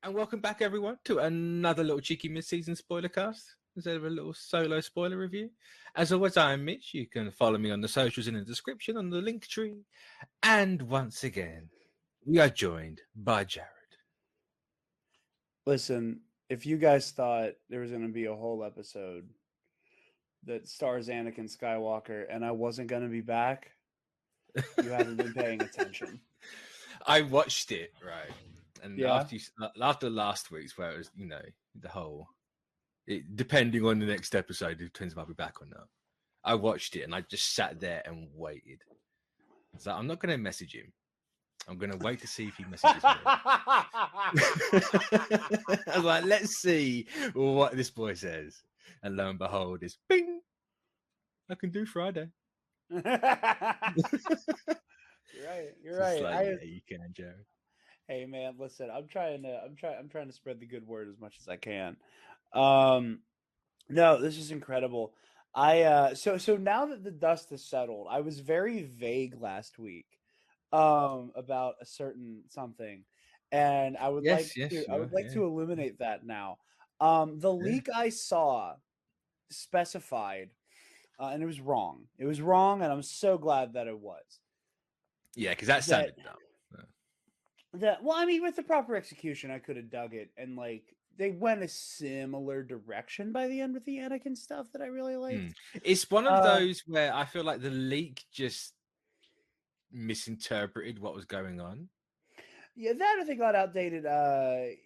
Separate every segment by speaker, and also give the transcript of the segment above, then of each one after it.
Speaker 1: And welcome back, everyone, to another little cheeky mid-season spoiler cast. Instead of a little solo spoiler review. As always, I am Mitch. You can follow me on the socials in the description on the link tree. And once again, we are joined by Jared.
Speaker 2: Listen, if you guys thought there was going to be a whole episode that stars Anakin Skywalker and I wasn't going to be back, you haven't been paying attention.
Speaker 1: I watched it, right? And
Speaker 2: Yeah.
Speaker 1: after last week's, where it was, the whole, depending on the next episode, it depends if I'll be back or not. I watched it and I just sat there and waited. So I'm not going to message him. I'm going to wait to see if he messages me. I was like, let's see what this boy says. And lo and behold, it's bing. I can do Friday.
Speaker 2: You're right. You're right.
Speaker 1: Like, yeah, you can, Jared.
Speaker 2: Hey man, listen, I'm trying to spread the good word as much as I can. No, this is incredible. So now that the dust has settled, I was very vague last week about a certain something, and I would like to illuminate that now. The leak I saw specified, and it was wrong. It was wrong, and I'm so glad that it was.
Speaker 1: Yeah, because that sounded dumb.
Speaker 2: Well, I mean, with the proper execution, I could have dug it, and like they went a similar direction by the end with the Anakin stuff that I really liked.
Speaker 1: It's one of those where I feel like the leak just misinterpreted what was going on.
Speaker 2: Yeah, that I think got outdated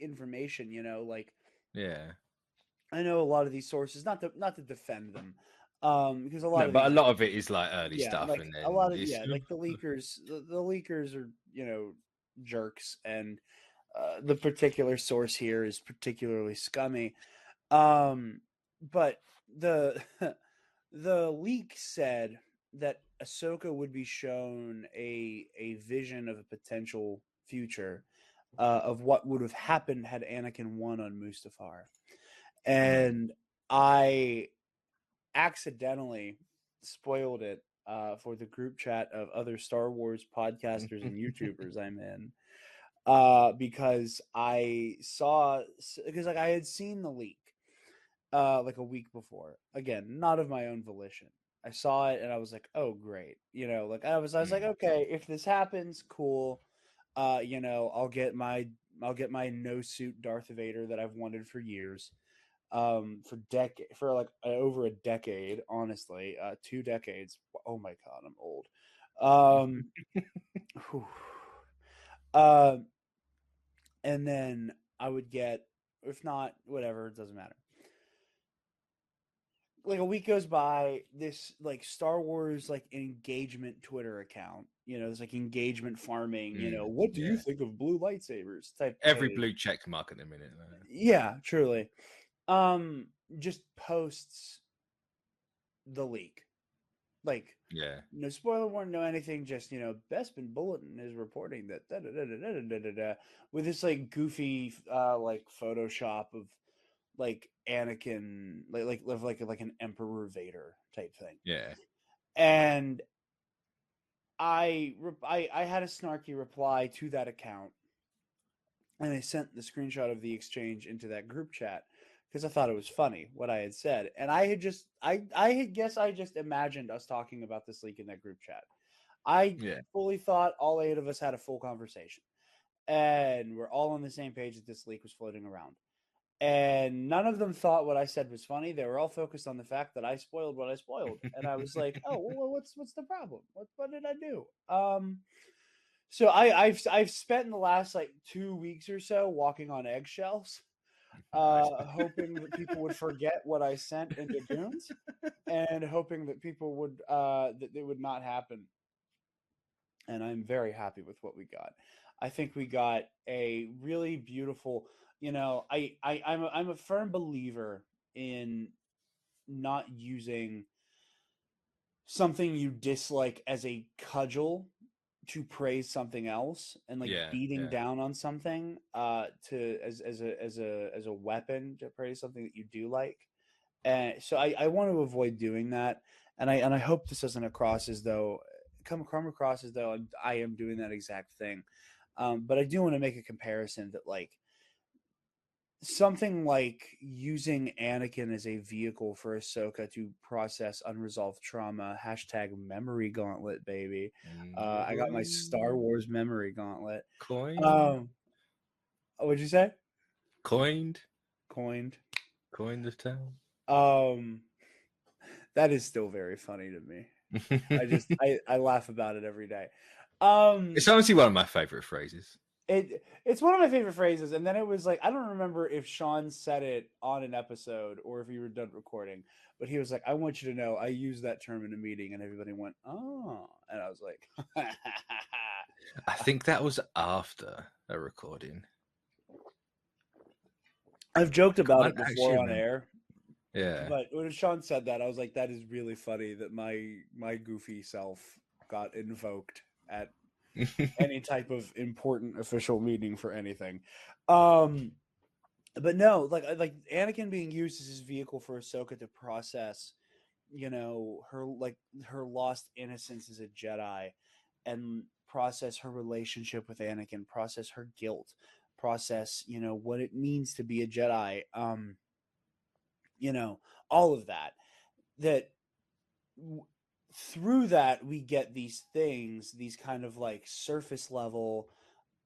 Speaker 2: information.
Speaker 1: Yeah.
Speaker 2: I know a lot of these sources, not to defend them, because a lot
Speaker 1: of it is like early stuff,
Speaker 2: like,
Speaker 1: and then
Speaker 2: a lot of like the leakers, the leakers are jerks, and the particular source here is particularly scummy. But the the leak said that Ahsoka would be shown a vision of a potential future of what would have happened had Anakin won on Mustafar. And I accidentally spoiled it for the group chat of other Star Wars podcasters and YouTubers I'm in, because I had seen the leak like a week before. Again, not of my own volition. I saw it and I was like, "Oh, great!" I was like, "Okay, if this happens, cool." I'll get my no suit Darth Vader that I've wanted for years. For like over a decade, honestly, 2 decades. Oh my god, I'm old. And then I would get, if not, whatever, it doesn't matter. Like a week goes by, this like Star Wars like engagement Twitter account, there's like engagement farming, what do you think of blue lightsabers type
Speaker 1: every
Speaker 2: page.
Speaker 1: blue check mark at the minute.
Speaker 2: Yeah, truly. Just posts the leak. Like, no spoiler warning, no anything, just, Bespin Bulletin is reporting that with this like goofy like Photoshop of like Anakin, like an Emperor Vader type thing.
Speaker 1: Yeah.
Speaker 2: And I had a snarky reply to that account, and I sent the screenshot of the exchange into that group chat because I thought it was funny what I had said. And I just imagined us talking about this leak in that group chat. I fully thought all 8 of us had a full conversation, and we're all on the same page that this leak was floating around. And none of them thought what I said was funny. They were all focused on the fact that I spoiled what I spoiled. And I was like, oh, well, what's the problem? What did I do? So I've spent the last like 2 weeks or so walking on eggshells, hoping that people would forget what I sent into Dunes, and hoping that people would that it would not happen. And I'm very happy with what we got. I think we got a really beautiful. I'm a firm believer in not using something you dislike as a cudgel to praise something else, and like beating down on something as a weapon to praise something that you do like. And so I want to avoid doing that, and I hope this doesn't come across as though I am doing that exact thing. But I do want to make a comparison that like something like using Anakin as a vehicle for Ahsoka to process unresolved trauma. Hashtag memory gauntlet, baby. I got my Star Wars memory gauntlet.
Speaker 1: Coined,
Speaker 2: What'd you say?
Speaker 1: coined,
Speaker 2: Coined.
Speaker 1: coined the term.
Speaker 2: That is still very funny to me. I laugh about it every day.
Speaker 1: It's honestly one of my favorite phrases.
Speaker 2: It's one of my favorite phrases, and then it was like, I don't remember if Sean said it on an episode or if we were done recording, but he was like, I want you to know I used that term in a meeting, and everybody went, oh, and I was like,
Speaker 1: I think that was after a recording.
Speaker 2: I've joked about it
Speaker 1: Can't actually
Speaker 2: before on
Speaker 1: remember.
Speaker 2: air.
Speaker 1: Yeah.
Speaker 2: But when Sean said that, I was like, that is really funny that my goofy self got invoked at any type of important official meeting for anything. But no, like Anakin being used as his vehicle for Ahsoka to process, her lost innocence as a Jedi, and process her relationship with Anakin, process her guilt, process, what it means to be a Jedi. All of that. Through that we get these things, these kind of like surface level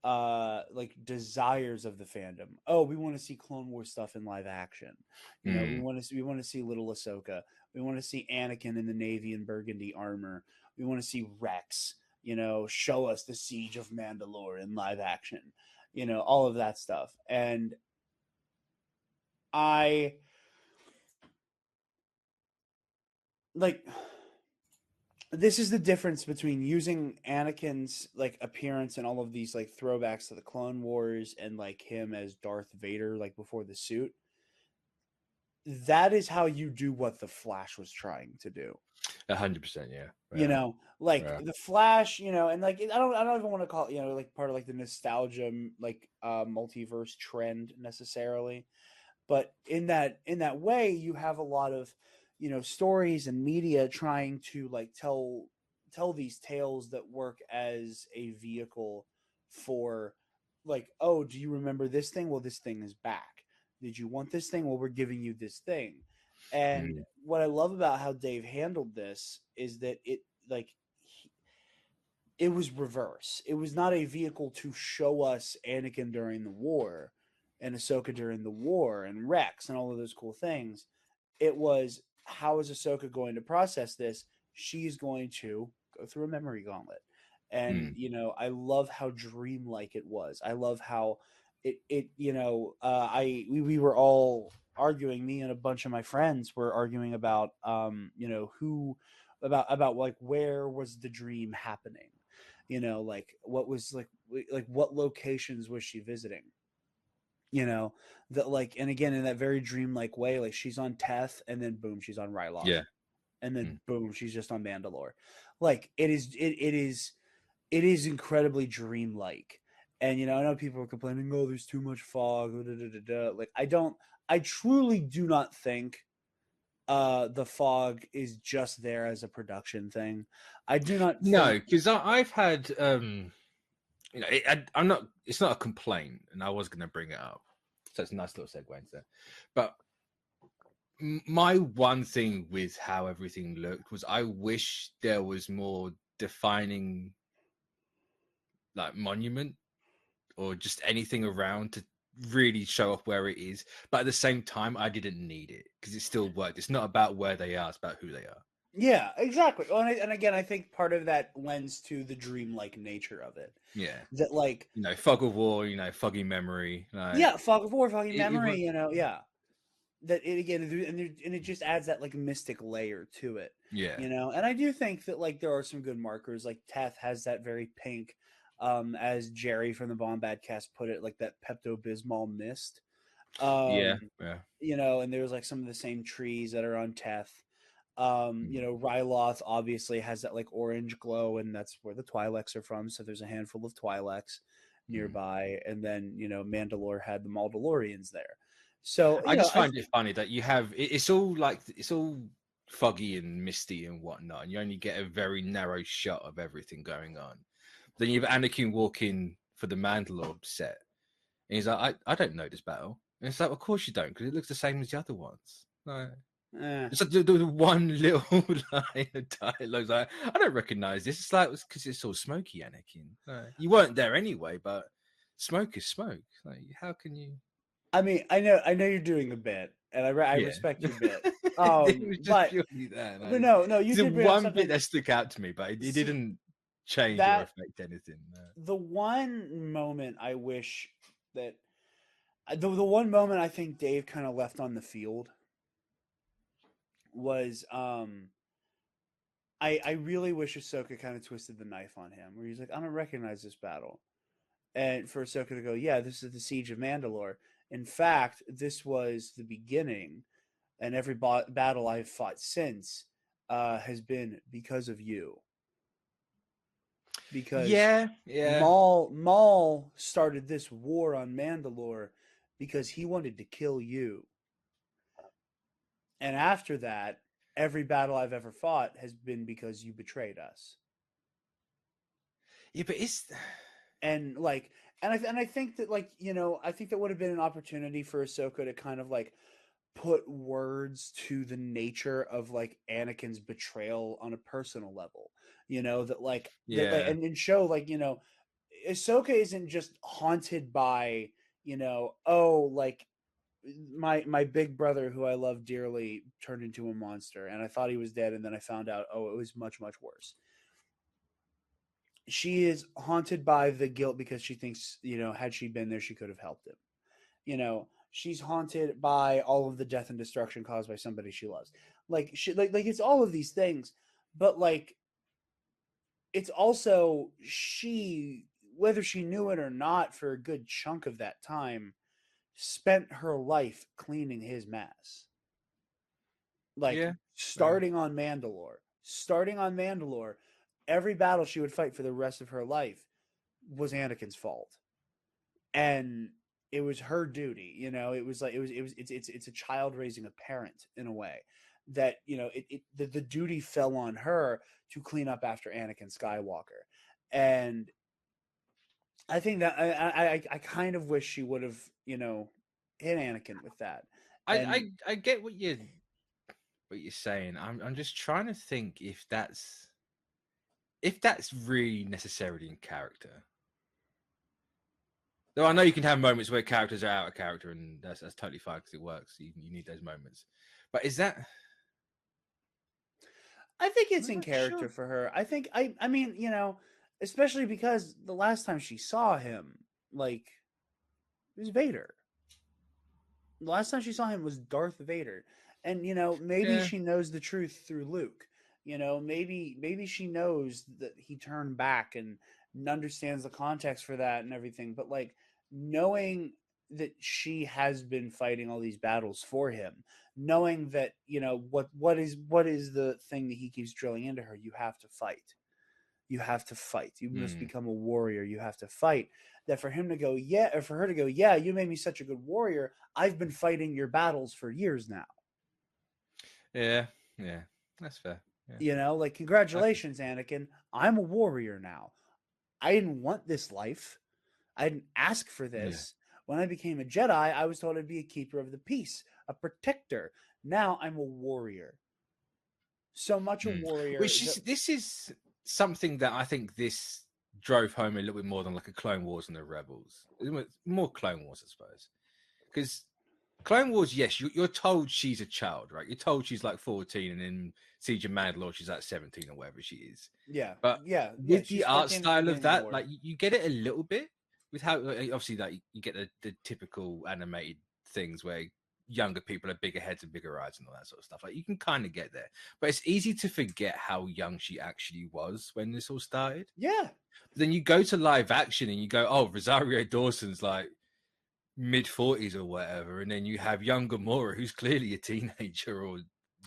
Speaker 2: like desires of the fandom. Oh, we want to see Clone Wars stuff in live action. We want to see little Ahsoka. We want to see Anakin in the navy and burgundy armor. We want to see Rex, show us the siege of Mandalore in live action. All of that stuff. And this is the difference between using Anakin's like appearance and all of these like throwbacks to the Clone Wars and like him as Darth Vader like before the suit. That is how you do what the Flash was trying to do.
Speaker 1: 100%, yeah.
Speaker 2: The Flash, and like I don't even want to call it, like part of like the nostalgia like multiverse trend necessarily, but in that way you have a lot of stories and media trying to like tell these tales that work as a vehicle for like, oh, do you remember this thing? Well, this thing is back. Did you want this thing? Well, we're giving you this thing. And what I love about how Dave handled this is that it was reverse. It was not a vehicle to show us Anakin during the war and Ahsoka during the war and Rex and all of those cool things. It was, how is Ahsoka going to process this? She's going to go through a memory gauntlet. And, I love how dreamlike it was. I love how we were all arguing, me and a bunch of my friends were arguing about, about like, where was the dream happening? Like what was like what locations was she visiting? That like, and again, in that very dreamlike way, like she's on Teth and then boom, she's on Ryloth.
Speaker 1: Yeah.
Speaker 2: And then boom, she's just on Mandalore. Like it is incredibly dreamlike. And I know people are complaining, oh, there's too much fog. Like I truly do not think the fog is just there as a production thing. I do not
Speaker 1: No, because I've had I'm not, it's not a complaint, and I was going to bring it up, so it's a nice little segue into that. But my one thing with how everything looked was I wish there was more defining like monument or just anything around to really show off where it is, but at the same time I didn't need it because it still worked. It's not about where they are, it's about who they are.
Speaker 2: Yeah, exactly. Well, and again, I think part of that lends to the dreamlike nature of it.
Speaker 1: Yeah,
Speaker 2: that like
Speaker 1: fog of war, foggy memory.
Speaker 2: Yeah, fog of war, foggy memory. Yeah. That it again, and it just adds that like mystic layer to it.
Speaker 1: Yeah,
Speaker 2: and I do think that like there are some good markers. Like Teth has that very pink, as Jerry from the Bombad cast put it, like that Pepto-Bismol mist.
Speaker 1: Yeah.
Speaker 2: And there's like some of the same trees that are on Teth. Ryloth obviously has that like orange glow, and that's where the Twi'leks are from. So there's a handful of Twi'leks nearby, and then Mandalore had the Mandalorians there. So
Speaker 1: I just find it funny that you have it's all foggy and misty and whatnot, and you only get a very narrow shot of everything going on. Then you have Anakin walking for the Mandalore set, and he's like, I don't know this battle. And it's like, of course you don't, because it looks the same as the other ones. Like,
Speaker 2: Eh.
Speaker 1: it's like the one little line of dialogue. Like, I don't recognize this. It's like because it's all smoky, Anakin. Like, you weren't there anyway, but smoke is smoke. Like, how can you?
Speaker 2: I mean, I know you're doing a bit, and I
Speaker 1: Yeah,
Speaker 2: respect your bit.
Speaker 1: it was just
Speaker 2: But
Speaker 1: purely that.
Speaker 2: no, you
Speaker 1: It's the
Speaker 2: did bring up
Speaker 1: one bit
Speaker 2: something.
Speaker 1: that stuck out to me, but it
Speaker 2: See,
Speaker 1: didn't change or
Speaker 2: that
Speaker 1: affect anything.
Speaker 2: the one moment I wish that the one moment I think Dave kind of left on the field was I really wish Ahsoka kind of twisted the knife on him, where he's like, I don't recognize this battle. And for Ahsoka to go, yeah, this is the Siege of Mandalore. In fact, this was the beginning, and every battle I've fought since has been because of you. Because
Speaker 1: Yeah, yeah,
Speaker 2: Maul started this war on Mandalore because he wanted to kill you. And after that, every battle I've ever fought has been because you betrayed us.
Speaker 1: yeah. But it's
Speaker 2: And like, and I think that, like, I think that would have been an opportunity for Ahsoka to kind of like put words to the nature of like Anakin's betrayal on a personal level. That like that like
Speaker 1: yeah,
Speaker 2: and show like, Ahsoka isn't just haunted by, oh, like my big brother who I love dearly turned into a monster and I thought he was dead and then I found out, oh, it was much, much worse. She is haunted by the guilt because she thinks, had she been there, she could have helped him. She's haunted by all of the death and destruction caused by somebody she loves. Like she like it's all of these things, but like it's also she, whether she knew it or not, for a good chunk of that time, spent her life cleaning his mess. Like
Speaker 1: yeah. Fair.
Speaker 2: starting on Mandalore, every battle she would fight for the rest of her life was Anakin's fault. And it was her duty. It was like it's a child raising a parent in a way that the duty fell on her to clean up after Anakin Skywalker. And I think that I kind of wish she would have hit Anakin with that. And
Speaker 1: I get what you're saying. I'm just trying to think if that's really necessarily in character. Though I know you can have moments where characters are out of character, and that's totally fine because it works. You need those moments. But is that?
Speaker 2: I think it's
Speaker 1: I'm
Speaker 2: in
Speaker 1: not
Speaker 2: character
Speaker 1: sure.
Speaker 2: for her. I mean, especially because the last time she saw him, like, it was Vader. The last time she saw him was Darth Vader. And maybe
Speaker 1: Yeah.
Speaker 2: she knows the truth through Luke. Maybe she knows that he turned back and understands the context for that and everything. But like knowing that she has been fighting all these battles for him, knowing that what is the thing that he keeps drilling into her, you have to fight. You have to fight. You must
Speaker 1: Hmm.
Speaker 2: become a warrior. You have to fight. That for him to go, yeah, or for her to go, yeah, you made me such a good warrior. I've been fighting your battles for years now.
Speaker 1: Yeah. Yeah. That's fair. Yeah.
Speaker 2: Like,
Speaker 1: I can.
Speaker 2: congratulations, Anakin. I'm a warrior now. I didn't want this life. I didn't ask for
Speaker 1: Yeah.
Speaker 2: this. When I became a Jedi, I was told I'd be a keeper of the peace, a protector. Now I'm a warrior. So much a
Speaker 1: Hmm.
Speaker 2: warrior
Speaker 1: Which is
Speaker 2: that,
Speaker 1: this is something that I think this drove home a little bit more than like a Clone Wars and the Rebels. More Clone Wars, I suppose, because Clone Wars, yes, you're told she's a child, right? You're told she's like 14, and in Siege of Mandalore, she's like 17 or whatever she is.
Speaker 2: yeah,
Speaker 1: But
Speaker 2: yeah.
Speaker 1: with the
Speaker 2: She's
Speaker 1: art
Speaker 2: 14 at the
Speaker 1: style of
Speaker 2: beginning of the
Speaker 1: that,
Speaker 2: war.
Speaker 1: like you get it a little bit with how obviously like you get the typical animated things where younger people have bigger heads and bigger eyes and all that sort of stuff. Like you can kind of get there, but it's easy to forget how young she actually was when this all started.
Speaker 2: Yeah,
Speaker 1: But then you go to live action and you go, oh, Rosario Dawson's like mid-40s or whatever, and then you have young Gamora who's clearly a teenager or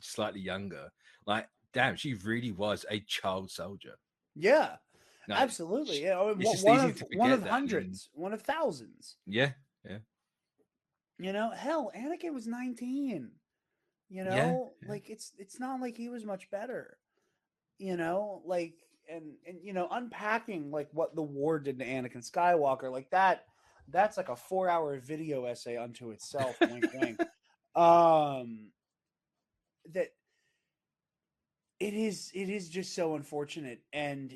Speaker 1: slightly younger. Like, damn, she really was a child soldier.
Speaker 2: yeah,
Speaker 1: Like,
Speaker 2: absolutely. Yeah,
Speaker 1: it's just
Speaker 2: one
Speaker 1: easy
Speaker 2: of
Speaker 1: to
Speaker 2: one of
Speaker 1: forget that. And
Speaker 2: hundreds, one of thousands.
Speaker 1: yeah, yeah,
Speaker 2: Hell, Anakin was 19.
Speaker 1: yeah, yeah.
Speaker 2: Like it's not like he was much better. Like and unpacking like what the war did to Anakin Skywalker, like that's like a 4-hour video essay unto itself. Wink, wink. That it is just so unfortunate, and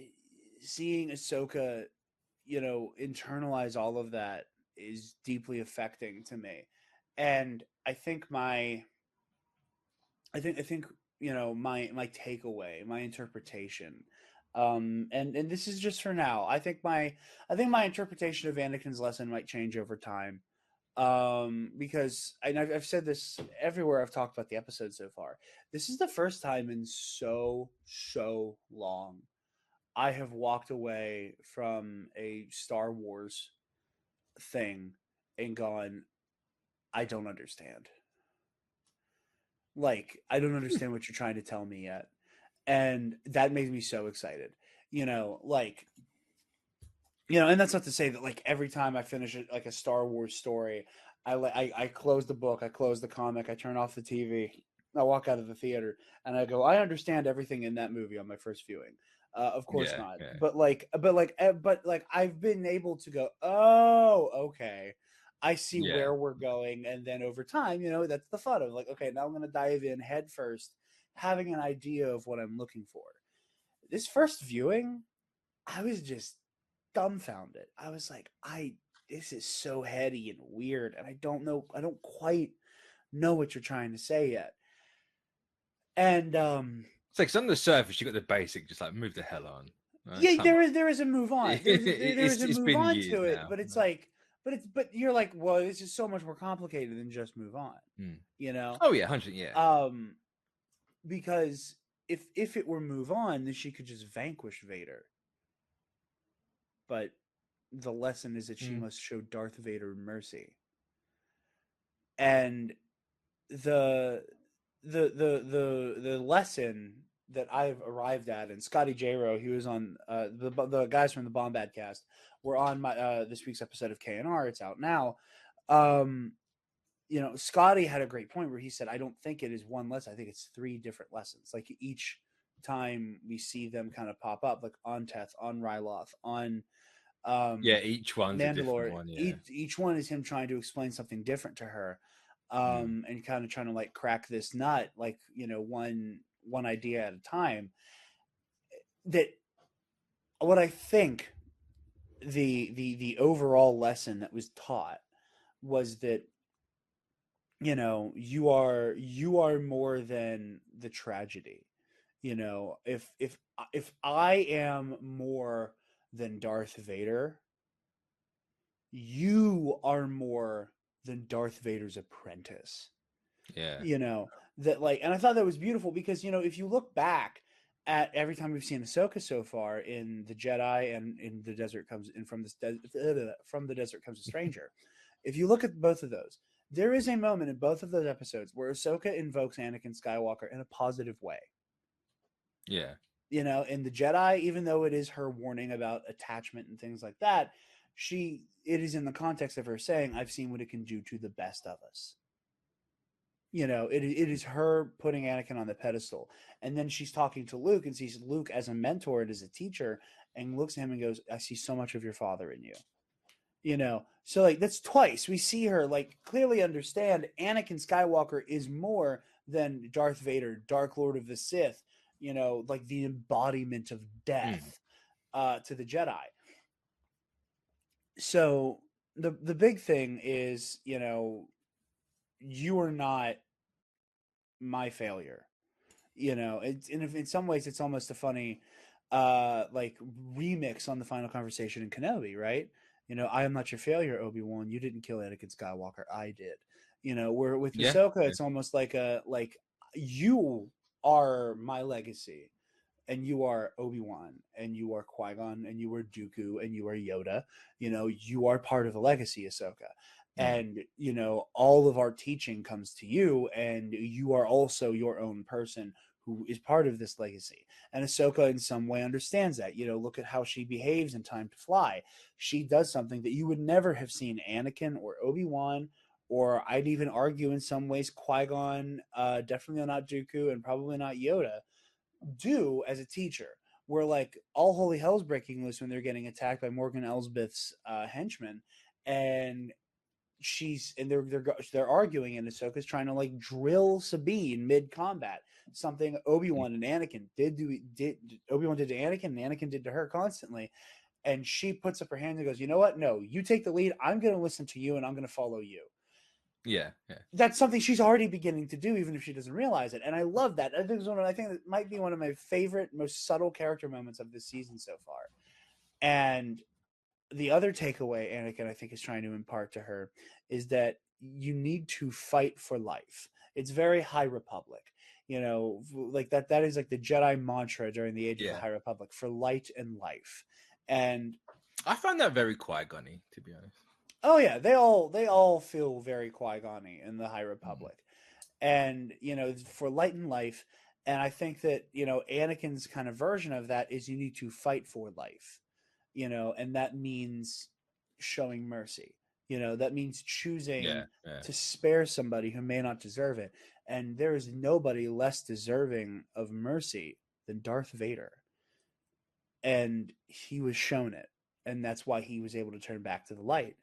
Speaker 2: seeing Ahsoka, internalize all of that is deeply affecting to me. And I think my takeaway, my interpretation, and this is just for now. I think my interpretation of Anakin's lesson might change over time, because I've said this everywhere I've talked about the episode so far. This is the first time in so long I have walked away from a Star Wars thing and gone, I don't understand. Like, I don't understand what you're trying to tell me yet. And that makes me so excited. And that's not to say that, like, every time I finish like a Star Wars story, I close the book, I close the comic, I turn off the TV, I walk out of the theater, and I go, I understand everything in that movie on my first viewing. Of course not.
Speaker 1: Yeah.
Speaker 2: But I've been able to go, oh, okay, I see
Speaker 1: Yeah.
Speaker 2: where we're going, and then over time, that's the fun of, like, okay, now I'm going to dive in head first, having an idea of what I'm looking for. This first viewing, I was just dumbfounded. I was like, this is so heady and weird, and I don't quite know what you're trying to say yet. And
Speaker 1: it's like, on the surface, you got the basic, just like, move the hell on.
Speaker 2: Yeah, there is a move on. There is a move on to it,
Speaker 1: now,
Speaker 2: but it's like, but you're like, well, this is so much more complicated than just move on.
Speaker 1: Oh yeah, 100, yeah.
Speaker 2: Because if it were move on, then she could just vanquish Vader. But the lesson is that she must show Darth Vader mercy. And the lesson that I've arrived at, and Scotty J-Ro, he was on the guys from the Bombad cast were on my this week's episode of KNR. It's out now. Scotty had a great point where he said, I don't think it is one lesson. I think it's 3 different lessons. Like, each time we see them kind of pop up, like on Teth, on Ryloth, on
Speaker 1: each one's
Speaker 2: Mandalore,
Speaker 1: a different one. Yeah.
Speaker 2: Each one is him trying to explain something different to her, and kind of trying to, like, crack this nut, like, one idea at a time. That what I think the overall lesson that was taught was that, you are more than the tragedy. If I am more than Darth Vader, you are more than Darth Vader's apprentice.
Speaker 1: Yeah.
Speaker 2: That, like, and I thought that was beautiful because, if you look back at every time we've seen Ahsoka so far in the Jedi and in the desert comes in from the desert comes a stranger. If you look at both of those, there is a moment in both of those episodes where Ahsoka invokes Anakin Skywalker in a positive way.
Speaker 1: Yeah.
Speaker 2: In the Jedi, even though it is her warning about attachment and things like that, it is in the context of her saying, I've seen what it can do to the best of us. It is her putting Anakin on the pedestal. And then she's talking to Luke and sees Luke as a mentor and as a teacher, and looks at him and goes, I see so much of your father in you. So, like, that's twice we see her, like, clearly understand Anakin Skywalker is more than Darth Vader, Dark Lord of the Sith, like the embodiment of death to the Jedi. So the big thing is, you are not my failure. It's in some ways it's almost a funny like remix on the final conversation in Kenobi, right? I am not your failure, Obi-Wan. You didn't kill Anakin Skywalker. I did. Where with Ahsoka, it's almost like you are my legacy, and you are Obi-Wan, and you are Qui-Gon, and you are Dooku, and you are Yoda. You are part of the legacy, Ahsoka. And, all of our teaching comes to you, and you are also your own person who is part of this legacy. And Ahsoka in some way understands that. Look at how she behaves in Time to Fly. She does something that you would never have seen Anakin or Obi-Wan, or I'd even argue in some ways Qui-Gon, definitely not Dooku, and probably not Yoda, do as a teacher. Where, like, all holy hell's breaking loose when they're getting attacked by Morgan Elsbeth's henchmen, and they're arguing, and Ahsoka's trying to like drill Sabine mid combat. Something Obi-Wan and Anakin did Obi-Wan did to Anakin, and Anakin did to her constantly. And she puts up her hand and goes, "You know what? No, you take the lead. I'm going to listen to you, and I'm going to follow you."
Speaker 1: Yeah.
Speaker 2: That's something she's already beginning to do, even if she doesn't realize it. And I love that. I think that might be one of my favorite, most subtle character moments of this season so far. And the other takeaway Anakin, I think, is trying to impart to her is that you need to fight for life. It's very High Republic, like that is like the Jedi mantra during the Age of the High Republic, for light and life. And
Speaker 1: I find that very Qui-Gon-y, to be honest.
Speaker 2: Oh yeah, they all feel very Qui-Gon-y in the High Republic, and for light and life. And I think that Anakin's kind of version of that is you need to fight for life, and that means showing mercy. That means choosing to spare somebody who may not deserve it. And there is nobody less deserving of mercy than Darth Vader. And he was shown it. And that's why he was able to turn back to the light.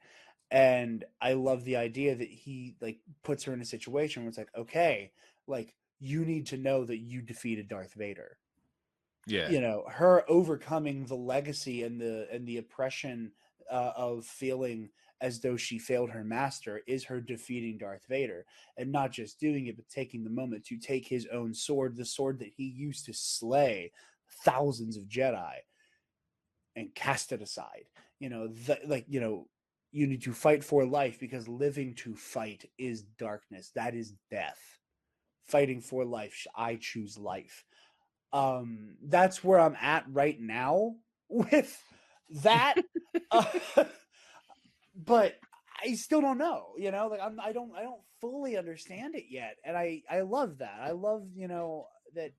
Speaker 2: And I love the idea that he like puts her in a situation where it's like, okay, like you need to know that you defeated Darth Vader.
Speaker 1: Yeah.
Speaker 2: Her overcoming the legacy and the oppression of feeling as though she failed her master is her defeating Darth Vader, and not just doing it, but taking the moment to take his own sword, the sword that he used to slay thousands of Jedi, and cast it aside. You need to fight for life, because living to fight is darkness. That is death. Fighting for life, I choose life. That's where I'm at right now with that. But I still don't know, I don't fully understand it yet. And I love that. I love, that,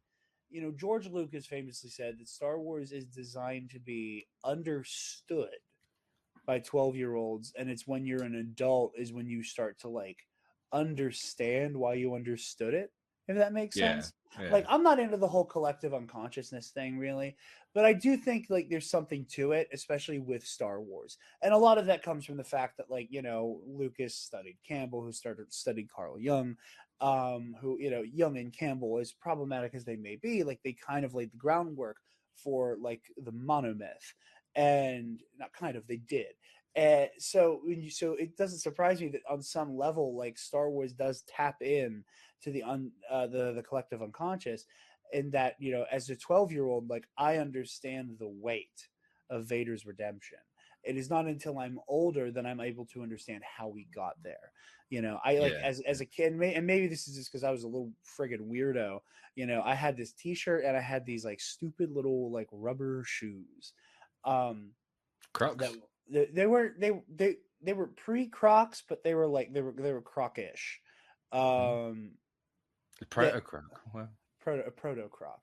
Speaker 2: George Lucas famously said that Star Wars is designed to be understood by 12-year-olds. And it's when you're an adult is when you start to like understand why you understood it, if that makes sense. Like, I'm not into the whole collective unconsciousness thing really, but I do think like there's something to it, especially with Star Wars. And a lot of that comes from the fact that like, Lucas studied Campbell, who studied Carl Jung, who, Jung and Campbell, as problematic as they may be, like they kind of laid the groundwork for like the monomyth. And not kind of, they did. So it doesn't surprise me that on some level, like Star Wars does tap in to the collective unconscious, in that, as a 12-year-old, like I understand the weight of Vader's redemption. It is not until I'm older that I'm able to understand how we got there. I like as a kid, and maybe this is just because I was a little friggin' weirdo. I had this T-shirt and I had these like stupid little like rubber shoes.
Speaker 1: Crocs.
Speaker 2: They were pre-Crocs, but they were Croc-ish.
Speaker 1: The proto-Croc. Wow.
Speaker 2: Proto-Croc.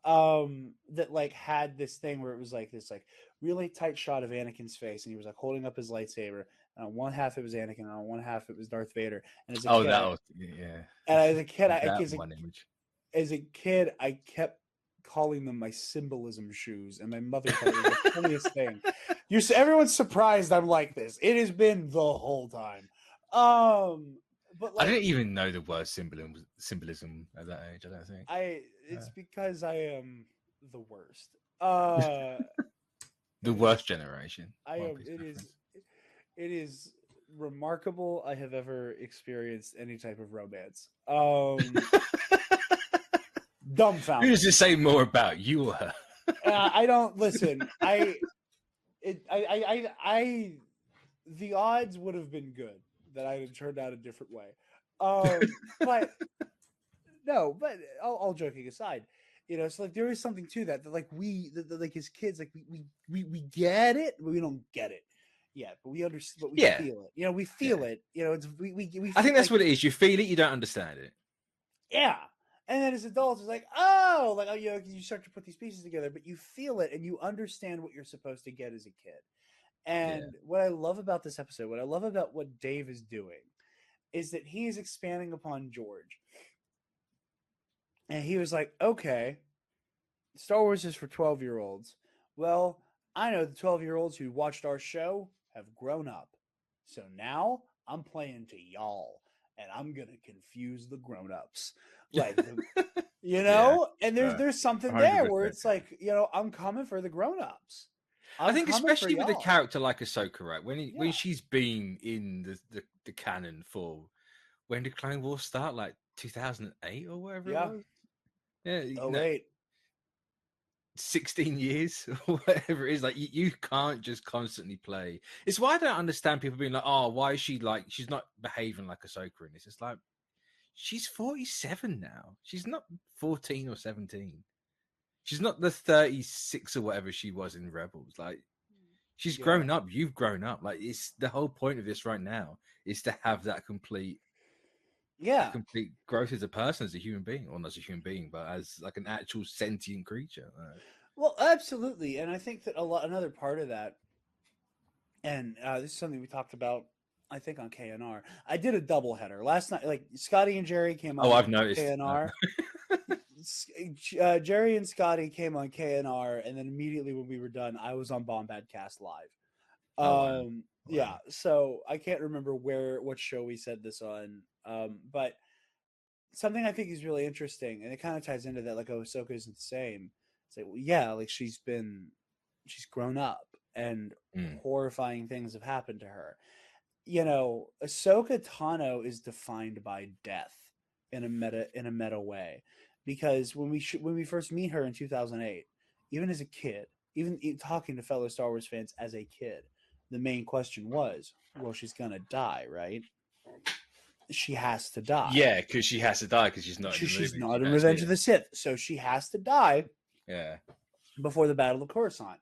Speaker 2: That like had this thing where it was like this like really tight shot of Anakin's face, and he was like holding up his lightsaber, and on one half it was Anakin, and on one half it was Darth Vader. And as a kid,
Speaker 1: that was
Speaker 2: And as a kid, I kept calling them my symbolism shoes, and my mother thought it was the funniest thing. Everyone's surprised I'm like this. It has been the whole time. But like,
Speaker 1: I didn't even know the word symbolism at that age. I don't think.
Speaker 2: It's because I am the worst.
Speaker 1: The worst generation.
Speaker 2: It is remarkable I have ever experienced any type of romance. Dumbfounded.
Speaker 1: Who does it say more about, you or her?
Speaker 2: I don't listen. The odds would have been good that I had turned out a different way. But no, but all joking aside, so like there is something to that like like as kids, like we get it, but we don't get it yet, but we understand, but we feel it. We feel it. It's we
Speaker 1: I think that's what it is. You feel it, you don't understand it.
Speaker 2: Yeah. And then as adults, it's like, you start to put these pieces together, but you feel it and you understand what you're supposed to get as a kid. And what I love about this episode, what I love about what Dave is doing, is that he is expanding upon George. And he was like, okay, Star Wars is for 12-year-olds. Well, I know the 12-year-olds who watched our show have grown up. So now I'm playing to y'all, and I'm gonna confuse the grown-ups. Like,
Speaker 1: Yeah,
Speaker 2: and there's something there where
Speaker 1: 100%.
Speaker 2: it's like, I'm coming for the grown-ups.
Speaker 1: I
Speaker 2: I'm
Speaker 1: think
Speaker 2: coming for
Speaker 1: especially with a
Speaker 2: y'all.
Speaker 1: character like Ahsoka, right? When
Speaker 2: Yeah.
Speaker 1: she's been in the canon for when did Clone Wars start? Like 2008 or whatever it
Speaker 2: Yeah.
Speaker 1: was. Yeah,
Speaker 2: Oh wait.
Speaker 1: 16 years or whatever it is. Like you can't just constantly play. It's why I don't understand people being like, oh, why is she like she's not behaving like Ahsoka in this? It's like she's 47 now. She's not 14 or 17. She's not the 36 or whatever she was in Rebels. Like she's
Speaker 2: Yeah.
Speaker 1: grown up. You've grown up. Like it's the whole point of this right now is to have that
Speaker 2: Yeah.
Speaker 1: complete growth as a person, as a human being, or not as a human being, but as like an actual sentient creature.
Speaker 2: Well, absolutely. And I think that another part of that, and this is something we talked about, I think, on KNR. I did a double header last night. Like Scotty and Jerry came
Speaker 1: Oh,
Speaker 2: on
Speaker 1: I've noticed.
Speaker 2: KNR. Jerry and Scotty came on KNR, and then immediately when we were done, I was on Bombadcast Live.
Speaker 1: Oh wow.
Speaker 2: Yeah,
Speaker 1: Wow.
Speaker 2: so I can't remember what show we said this on. But something I think is really interesting, and it kind of ties into that, like, oh, Ahsoka isn't the same. It's like, well, yeah, like she's grown up, and
Speaker 1: Mm.
Speaker 2: horrifying things have happened to her. Ahsoka Tano is defined by death in a meta way, because when we first meet her in 2008, even as a kid, even talking to fellow Star Wars fans as a kid, the main question was, well, she's gonna die, right? She has to die.
Speaker 1: Yeah, because she has to die because she's not in the
Speaker 2: She's
Speaker 1: movie.
Speaker 2: not
Speaker 1: You
Speaker 2: in
Speaker 1: don't see
Speaker 2: Revenge of
Speaker 1: it.
Speaker 2: the Sith, so she has to die
Speaker 1: Yeah.
Speaker 2: before the Battle of Coruscant.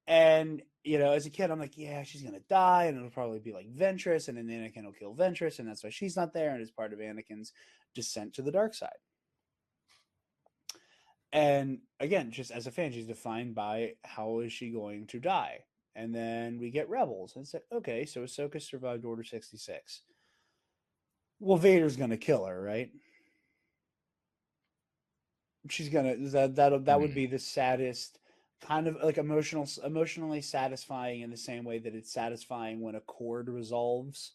Speaker 2: And as a kid, I'm like, yeah, she's gonna die, and it'll probably be like Ventress, and then Anakin will kill Ventress, and that's why she's not there, and it's part of Anakin's descent to the dark side. And again, just as a fan, she's defined by how is she going to die. And then we get Rebels, and it's like, okay, so Ahsoka survived Order 66. Well, Vader's gonna kill her, right? She's gonna that would
Speaker 1: Mm.
Speaker 2: be the saddest, kind of like emotionally satisfying, in the same way that it's satisfying when a chord resolves,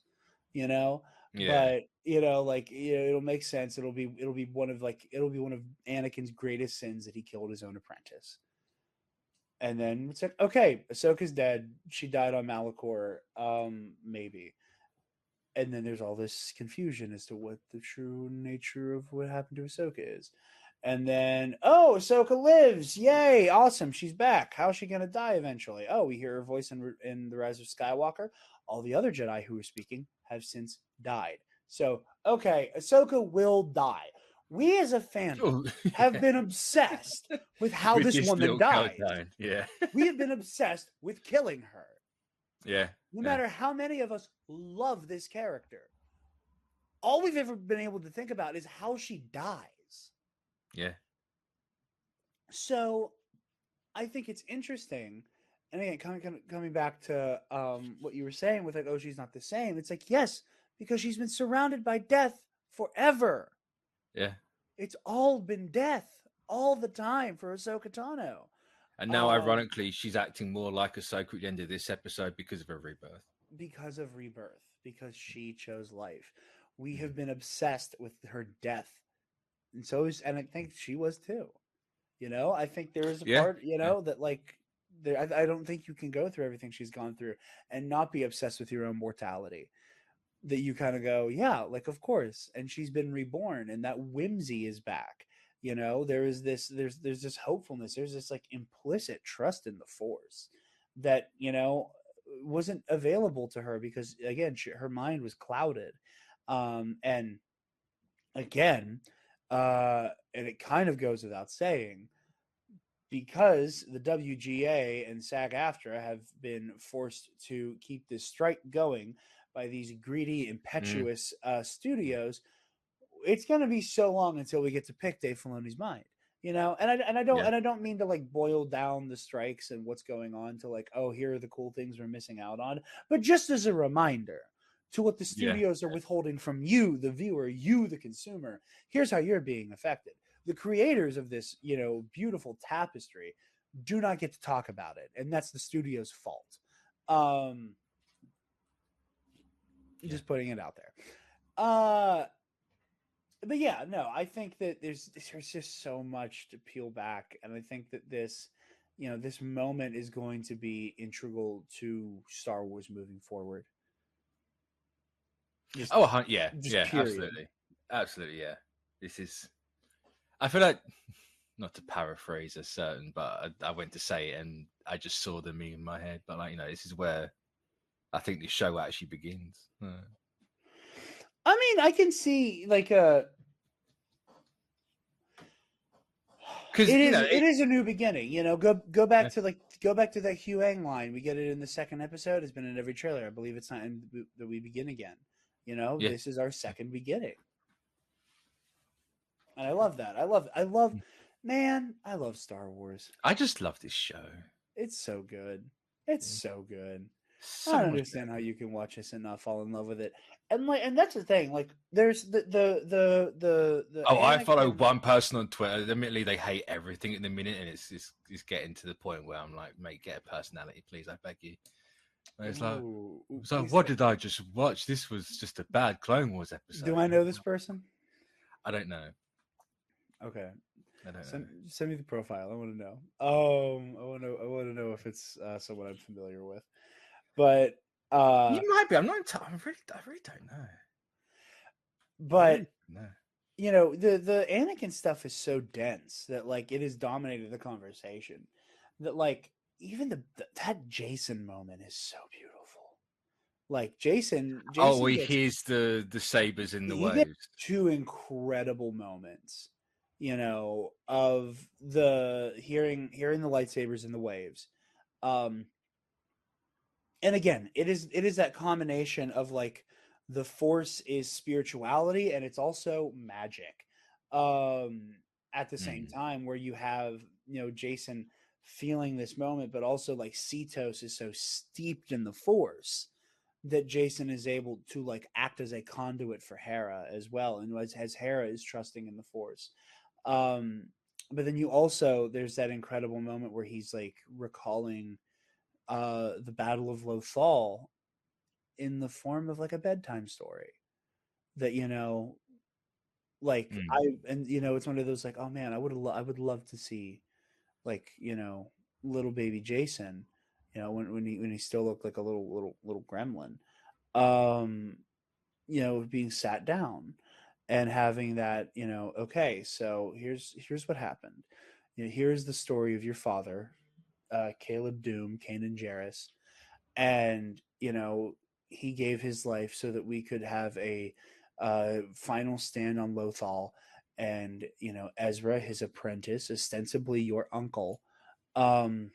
Speaker 2: you know.
Speaker 1: Yeah.
Speaker 2: But like, it'll make sense. It'll be one of Anakin's greatest sins that he killed his own apprentice. And then it's like, okay, Ahsoka's dead. She died on Malachor, maybe. And then there's all this confusion as to what the true nature of what happened to Ahsoka is. And then, oh, Ahsoka lives! Yay, awesome! She's back. How's she gonna die eventually? Oh, we hear her voice in the Rise of Skywalker. All the other Jedi who were speaking have since died. So, okay, Ahsoka will die. We as a fandom
Speaker 1: Oh,
Speaker 2: have
Speaker 1: yeah.
Speaker 2: been obsessed with how
Speaker 1: With
Speaker 2: this
Speaker 1: this
Speaker 2: woman
Speaker 1: little girl
Speaker 2: died.
Speaker 1: dying. Yeah.
Speaker 2: We have been obsessed with killing her.
Speaker 1: Yeah.
Speaker 2: No
Speaker 1: Yeah.
Speaker 2: matter how many of us love this character, all we've ever been able to think about is how she dies.
Speaker 1: Yeah.
Speaker 2: So I think it's interesting. And again, coming back to what you were saying with, like, oh, she's not the same. It's like, yes, because she's been surrounded by death forever.
Speaker 1: Yeah.
Speaker 2: It's all been death all the time for Ahsoka Tano.
Speaker 1: And now, ironically, she's acting more like Ahsoka at the end of this episode because of her rebirth.
Speaker 2: Because of rebirth, because she chose life. We have been obsessed with her death. And I think she was too. I think there is a
Speaker 1: Yeah.
Speaker 2: part,
Speaker 1: Yeah.
Speaker 2: that, like, I don't think you can go through everything she's gone through and not be obsessed with your own mortality. That you kind of go, yeah, like, of course. And she's been reborn, and that whimsy is back. There's this hopefulness. There's this, like, implicit trust in the Force that, wasn't available to her because, again, her mind was clouded. And again, and it kind of goes without saying, because the WGA and SAG-AFTRA have been forced to keep this strike going by these greedy, impetuous studios, it's going to be so long until we get to pick Dave Filoni's mind. And I don't mean to, like, boil down the strikes and what's going on to, like, oh, here are the cool things we're missing out on, but just as a reminder to what the studios are withholding from you, the viewer, you, the consumer. Here's how you're being affected. The creators of this, beautiful tapestry do not get to talk about it, and that's the studio's fault. Just putting it out there. But yeah, no, I think that there's just so much to peel back, and I think that this, this moment is going to be integral to Star Wars moving forward. Just,
Speaker 1: yeah,
Speaker 2: period.
Speaker 1: absolutely, yeah. This is, I feel like, not to paraphrase a certain, but I went to say it and I just saw the meme in my head. But like, this is where I think the show actually begins.
Speaker 2: I mean, I can see like a. Because it is a new beginning. Go back to that Huang line. We get it in the second episode. It's been in every trailer. I believe it's not in that we begin again. This is our second beginning, and I love that. I love Star Wars.
Speaker 1: I just love this show.
Speaker 2: It's so good. It's so good. I don't understand how you can watch this and not fall in love with it. And that's the thing. Like, there's the
Speaker 1: I follow one person on Twitter. Admittedly, they hate everything in the minute, and it's getting to the point where I'm like, mate, get a personality, please. I beg you. And it's like, what did I just watch? This was just a bad Clone Wars episode.
Speaker 2: Do I know this person?
Speaker 1: I don't know.
Speaker 2: Okay.
Speaker 1: I don't know.
Speaker 2: Send me the profile. I want to know. I want to know if it's someone I'm familiar with. But
Speaker 1: you might be. I'm not. I really don't know.
Speaker 2: But the Anakin stuff is so dense that like it has dominated the conversation. That like even that Jason moment is so beautiful. Like Jason
Speaker 1: he hears the sabers in the waves.
Speaker 2: Two incredible moments, of the hearing the lightsabers in the waves. And again, it is that combination of like the Force is spirituality and it's also magic. At the same time, where you have Jason feeling this moment, but also like Cetos is so steeped in the Force that Jason is able to like act as a conduit for Hera as well, and as Hera is trusting in the Force. But then there's that incredible moment where he's like recalling the Battle of Lothal in the form of like a bedtime story that it's one of those like, oh man, I would love to see like little baby Jason when he still looked like a little gremlin being sat down and having that okay, so here's what happened. Here's the story of your father, Caleb Doom, Kanan Jarrus, and he gave his life so that we could have a final stand on Lothal, and Ezra, his apprentice, ostensibly your uncle, or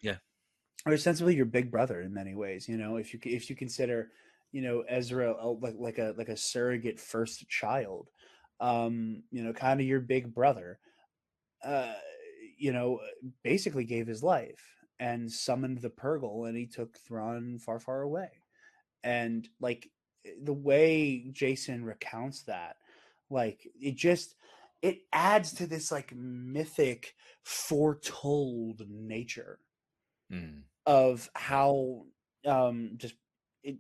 Speaker 2: ostensibly your big brother in many ways. If you consider Ezra like a surrogate first child, kind of your big brother, basically gave his life and summoned the Purgle, and he took Thrawn far, far away. And like the way Jason recounts that, like it adds to this like mythic, foretold nature of how just it.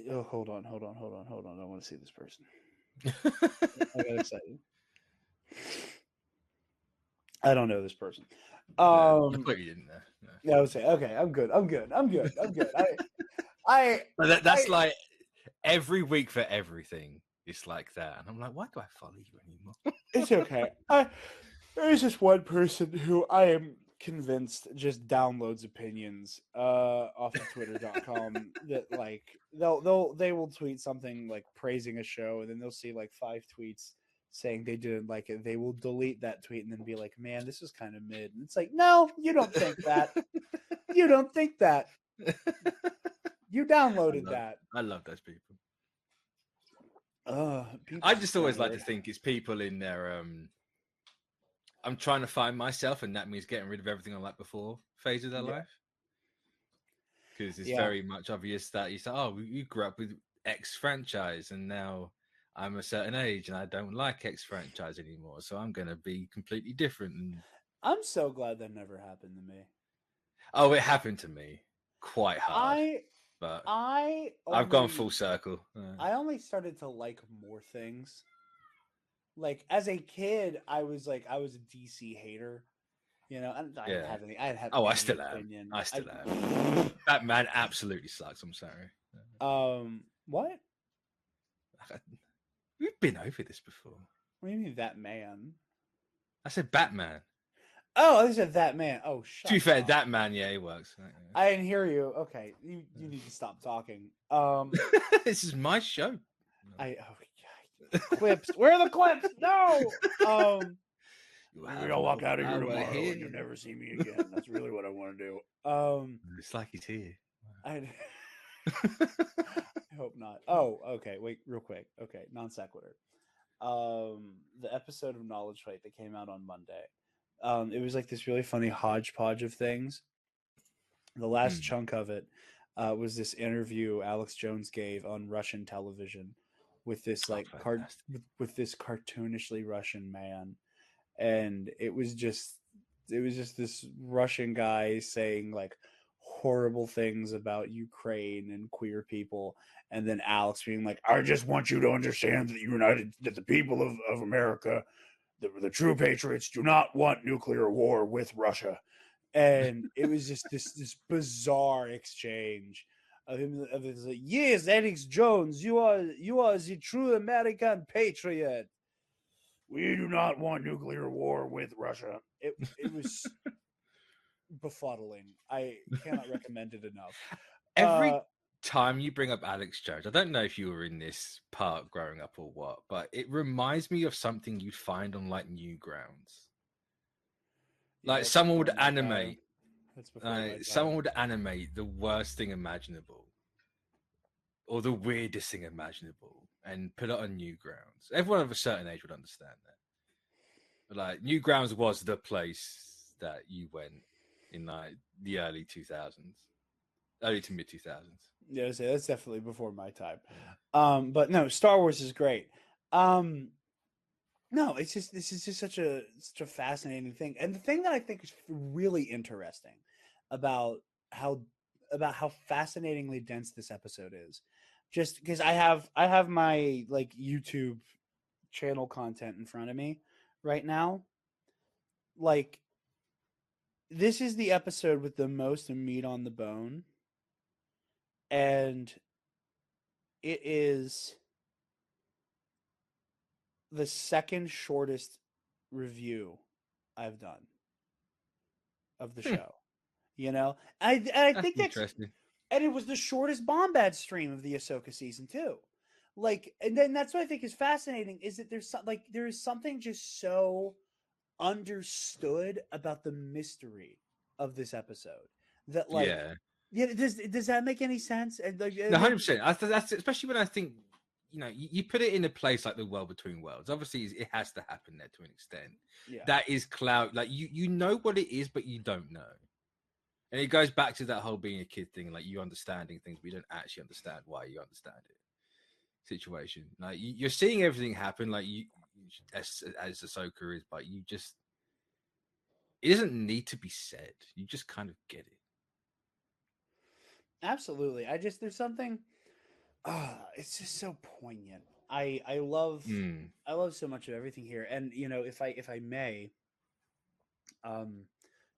Speaker 2: Oh, hold on! I want to see this person. I got excited. I don't know this person.
Speaker 1: I thought you didn't know.
Speaker 2: No. I would say, okay, I'm good.
Speaker 1: That's like every week for everything. It's like that, and I'm like, why do I follow you anymore?
Speaker 2: It's okay. There's just one person who I am convinced just downloads opinions off of Twitter.com that like they will tweet something like praising a show, and then they'll see like 5 tweets saying they didn't like it. They will delete that tweet and then be like, man, this is kind of mid. And it's like, no, you don't think that. You don't think that. You downloaded that.
Speaker 1: I love those people.
Speaker 2: I
Speaker 1: just always like to think it's people in their I'm trying to find myself, and that means getting rid of everything I liked before phase of their life. Because it's very much obvious that you say, oh, you grew up with X franchise, and now I'm a certain age and I don't like X franchise anymore, so I'm going to be completely different. And
Speaker 2: I'm so glad that never happened to me.
Speaker 1: Oh, it happened to me quite hard. but
Speaker 2: I've
Speaker 1: gone full circle.
Speaker 2: I only started to like more things. Like as a kid, I was a DC hater. You know, and I didn't
Speaker 1: Yeah.
Speaker 2: have any. I didn't have
Speaker 1: Oh, I
Speaker 2: any
Speaker 1: still am.
Speaker 2: opinion.
Speaker 1: I still am. Batman absolutely sucks. I'm sorry.
Speaker 2: What?
Speaker 1: We've been over this before.
Speaker 2: What do you mean that man?
Speaker 1: I said Batman.
Speaker 2: Oh, I said that man. Oh, shut
Speaker 1: To be fair,
Speaker 2: up.
Speaker 1: that man, yeah, he works.
Speaker 2: I didn't hear you. Okay, you need to stop talking.
Speaker 1: This is my show.
Speaker 2: Clips. Where are the clips? No.
Speaker 1: We're
Speaker 2: gonna walk out of here tomorrow
Speaker 1: here.
Speaker 2: and you'll never see me again. That's really what I want to do.
Speaker 1: It's like he's here.
Speaker 2: I hope not. Oh, okay. Wait, real quick. Okay, non sequitur. The episode of Knowledge Fight that came out on Monday. It was like this really funny hodgepodge of things. The last chunk of it was this interview Alex Jones gave on Russian television with this with this cartoonishly Russian man, and it was just this Russian guy saying like horrible things about Ukraine and queer people, and then Alex being like, I just want you to understand that the people of America, the true patriots, do not want nuclear war with Russia. And it was just this bizarre exchange of him of his like, yes, Alex Jones, you are the true American patriot. We do not want nuclear war with Russia. It was befuddling. I cannot recommend it enough.
Speaker 1: Every time you bring up Alex Jones, I don't know if you were in this part growing up or what, but it reminds me of something you'd find on like Newgrounds. Like someone would animate. Someone would animate the worst thing imaginable, or the weirdest thing imaginable, and put it on Newgrounds. Everyone of a certain age would understand that. But like Newgrounds was the place that you went in like the early 2000s, early to mid 2000s.
Speaker 2: Yeah, that's definitely before my time. But no, Star Wars is great. No, it's just this is just such a fascinating thing, and the thing that I think is really interesting about how fascinatingly dense this episode is, just because I have my like YouTube channel content in front of me right now. Like, this is the episode with the most meat on the bone, and it is the second shortest review I've done of the show. You know, I think that's
Speaker 1: interesting.
Speaker 2: And it was the shortest Bombad stream of the Ahsoka season too. Like, and then that's what I think is fascinating is that there is something just so understood about the mystery of this episode that like does that make any sense? And like,
Speaker 1: no, 100%. That's especially when I think, you know, you put it in a place like the world between worlds. Obviously, it has to happen there to an extent.
Speaker 2: Yeah.
Speaker 1: That is cloud. Like you know what it is, but you don't know. And it goes back to that whole being a kid thing, like you understanding things, but you don't actually understand why you understand it. Situation. Like you're seeing everything happen, like you as Ahsoka is, but you just it doesn't need to be said. You just kind of get it.
Speaker 2: Absolutely. There's something. It's just so poignant. I love so much of everything here, and you know, if I may,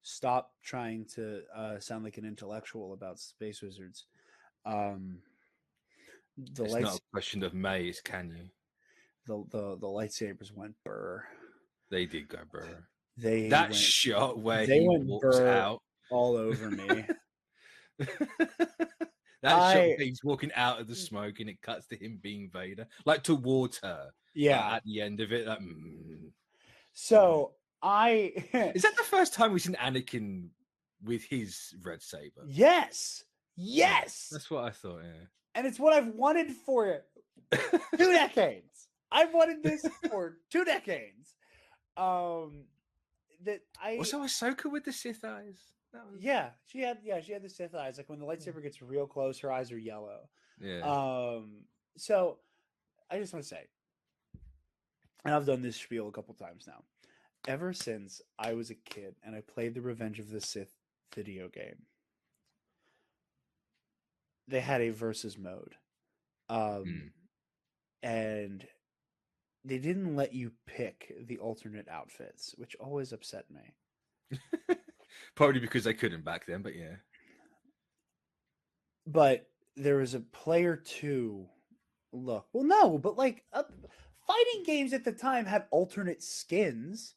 Speaker 2: stop trying to sound like an intellectual about Space Wizards.
Speaker 1: It's not a question of may, it's can you.
Speaker 2: The lightsabers went burr.
Speaker 1: They did go burr.
Speaker 2: That
Speaker 1: shot where he walks out
Speaker 2: all over me.
Speaker 1: That shot where he's walking out of the smoke and it cuts to him being Vader, like towards her.
Speaker 2: Yeah.
Speaker 1: At the end of it, like.
Speaker 2: So
Speaker 1: is that the first time we've seen Anakin with his red saber?
Speaker 2: Yes.
Speaker 1: Yeah, that's what I thought. Yeah.
Speaker 2: And it's what I've wanted for 2 decades. I've wanted this for 2 decades.
Speaker 1: Also Ahsoka with the Sith eyes.
Speaker 2: She had the Sith eyes. Like when the lightsaber gets real close, her eyes are yellow.
Speaker 1: Yeah.
Speaker 2: So I just want to say, and I've done this spiel a couple times now. Ever since I was a kid and I played the Revenge of the Sith video game, they had a versus mode, and they didn't let you pick the alternate outfits, which always upset me.
Speaker 1: Probably because they couldn't back then, but yeah.
Speaker 2: But there was a player 2 look. Well, no, but like fighting games at the time had alternate skins,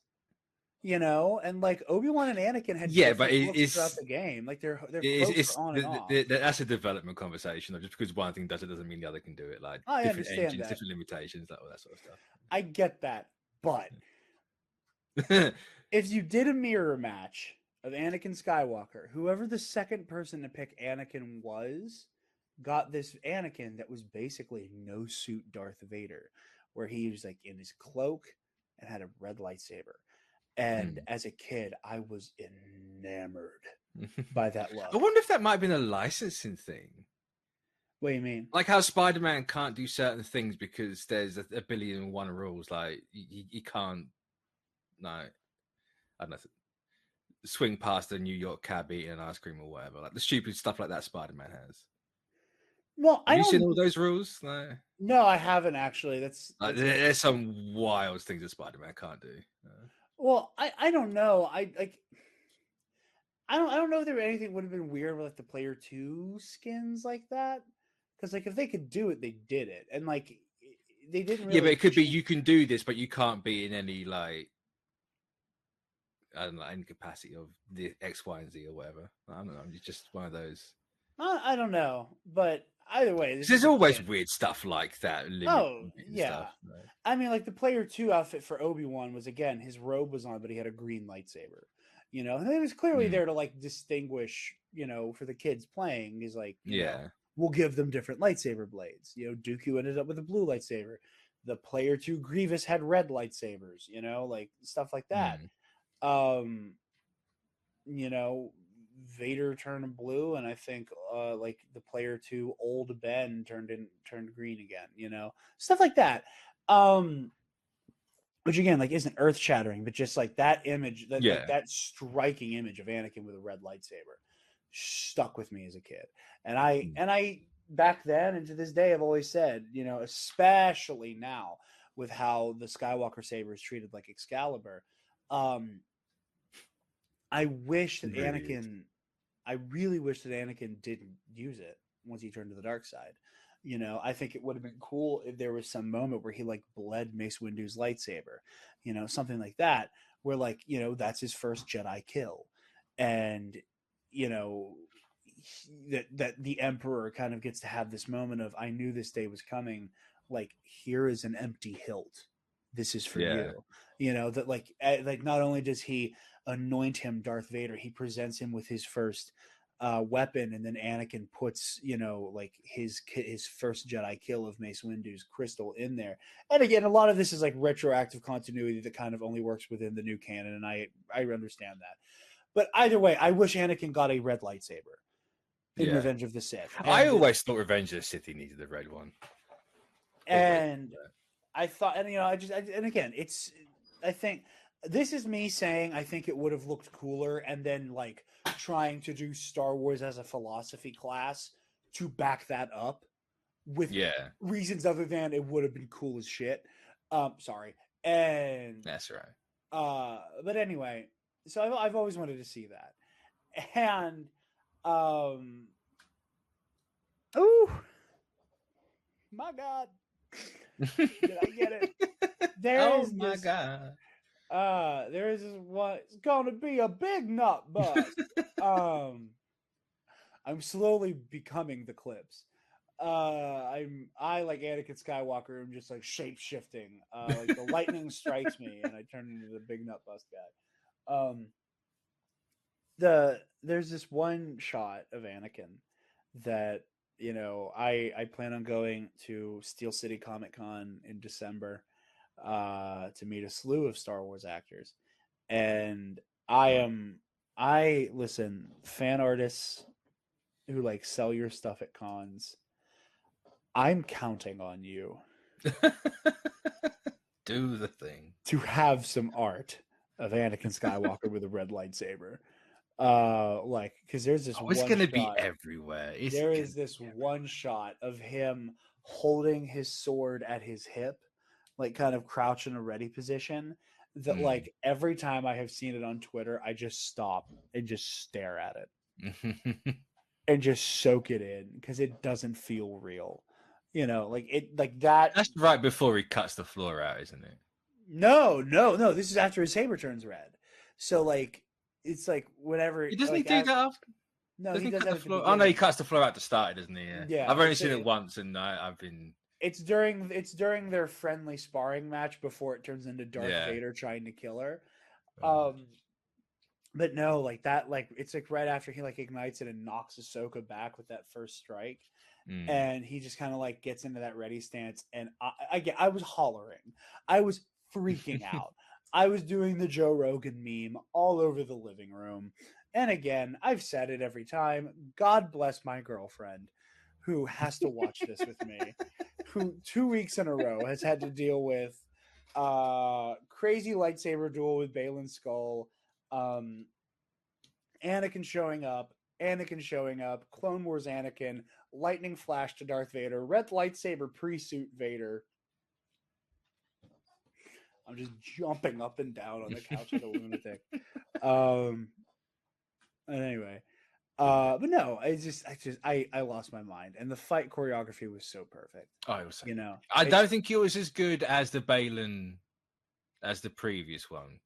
Speaker 2: and like Obi-Wan and Anakin had
Speaker 1: But
Speaker 2: different looks throughout the game. Like their clothes were on and off.
Speaker 1: That's a development conversation. Just because one thing does it doesn't mean the other can do it. Like
Speaker 2: I
Speaker 1: different
Speaker 2: understand
Speaker 1: engines,
Speaker 2: that.
Speaker 1: different limitations, all that sort of stuff.
Speaker 2: I get that, but if you did a mirror match of Anakin Skywalker, whoever the second person to pick Anakin was, got this Anakin that was basically no suit Darth Vader, where he was like in his cloak and had a red lightsaber. And as a kid, I was enamored by that look.
Speaker 1: I wonder if that might have been a licensing thing.
Speaker 2: What do you mean?
Speaker 1: Like how Spider-Man can't do certain things because there's a billion and one rules. Like he can't, I don't know, swing past a New York cab eating an ice cream or whatever. Like the stupid stuff like that Spider-Man has.
Speaker 2: Well,
Speaker 1: Have you seen all those rules? Like,
Speaker 2: no, I haven't actually. That's
Speaker 1: there's some wild things that Spider-Man can't do.
Speaker 2: Well, I don't know. I don't know if there anything would have been weird with like the player 2 skins like that. Because like if they could do it, they did it, and like they didn't. Really
Speaker 1: But it could be you can do this, but you can't be in any like I don't know any capacity of the X, Y, and Z or whatever. I don't know. It's just one of those.
Speaker 2: I don't know, but either way,
Speaker 1: There's always weird stuff like that.
Speaker 2: Oh yeah,
Speaker 1: stuff, right?
Speaker 2: I mean, like the player 2 outfit for Obi-Wan was again his robe was on, but he had a green lightsaber. And it was clearly there to like distinguish. For the kids playing, is like we'll give them different lightsaber blades. Dooku ended up with a blue lightsaber. The player 2 Grievous had red lightsabers. Like stuff like that. Vader turned blue, and I think like the player 2 old Ben turned green again. Stuff like that. Which again, like, isn't earth shattering, but just like that image, like, that striking image of Anakin with a red lightsaber stuck with me as a kid. And I back then and to this day, I've always said, especially now with how the Skywalker saber is treated like Excalibur, I wish that I really wish that Anakin didn't use it once he turned to the dark side. I think it would have been cool if there was some moment where he like bled Mace Windu's lightsaber, something like that, where like, that's his first Jedi kill. And, that the Emperor kind of gets to have this moment of, I knew this day was coming. Like, here is an empty hilt. This is for you. That like not only does he anoint him Darth Vader, he presents him with his first weapon, and then Anakin puts like his first Jedi kill of Mace Windu's crystal in there. And again, a lot of this is like retroactive continuity that kind of only works within the new canon, and I understand that. But either way, I wish Anakin got a red lightsaber in Revenge of the Sith. And
Speaker 1: I always thought Revenge of the Sith needed the red one.
Speaker 2: And I thought, and and again, I think this is me saying I think it would have looked cooler, and then like trying to do Star Wars as a philosophy class to back that up with reasons other than it would have been cool as shit. Sorry. And
Speaker 1: that's right.
Speaker 2: But anyway, so I've always wanted to see that. And my God. Did I get it?
Speaker 1: God.
Speaker 2: There is what's gonna be a big nut bust. I'm slowly becoming the clips. I like Anakin Skywalker. I'm just like shape shifting. Like the lightning strikes me, and I turn into the big nut bust guy. There's this one shot of Anakin that I plan on going to Steel City Comic Con in December to meet a slew of Star Wars actors. And listen, fan artists who like sell your stuff at cons, I'm counting on you.
Speaker 1: Do the thing.
Speaker 2: To have some art of Anakin Skywalker with a red lightsaber. Like, because there's this
Speaker 1: it's
Speaker 2: one
Speaker 1: gonna
Speaker 2: shot.
Speaker 1: be everywhere.
Speaker 2: There is this one shot of him holding his sword at his hip, like kind of crouch in a ready position. That like every time I have seen it on Twitter, I just stop and just stare at it and just soak it in because it doesn't feel real. You know, like it, like that.
Speaker 1: That's right before he cuts the floor out, isn't it?
Speaker 2: No. This is after his saber turns red. So like, it's like whenever.
Speaker 1: Doesn't he
Speaker 2: Like,
Speaker 1: do that after?
Speaker 2: No,
Speaker 1: Doesn't
Speaker 2: he
Speaker 1: he
Speaker 2: does
Speaker 1: cut
Speaker 2: that
Speaker 1: the
Speaker 2: at the
Speaker 1: floor?
Speaker 2: beginning.
Speaker 1: Oh no, he cuts the floor out to start it, doesn't he?
Speaker 2: Yeah,
Speaker 1: I've only seen it once, and I've been.
Speaker 2: It's during their friendly sparring match before it turns into Darth Vader trying to kill her. But no, like that, like it's like right after he like ignites it and knocks Ahsoka back with that first strike, and he just kind of like gets into that ready stance, and I was hollering, I was freaking out, I was doing the Joe Rogan meme all over the living room, and again, I've said it every time. God bless my girlfriend, who has to watch this with me, who 2 weeks in a row has had to deal with crazy lightsaber duel with Balin Skull, Anakin showing up, Clone Wars Anakin, lightning flash to Darth Vader, red lightsaber pre-suit Vader. I'm just jumping up and down on the couch like a lunatic. Anyway, but no, I lost my mind, and the fight choreography was so perfect.
Speaker 1: Oh, it was so
Speaker 2: you know,
Speaker 1: I don't think it was as good as the Balin as the previous one.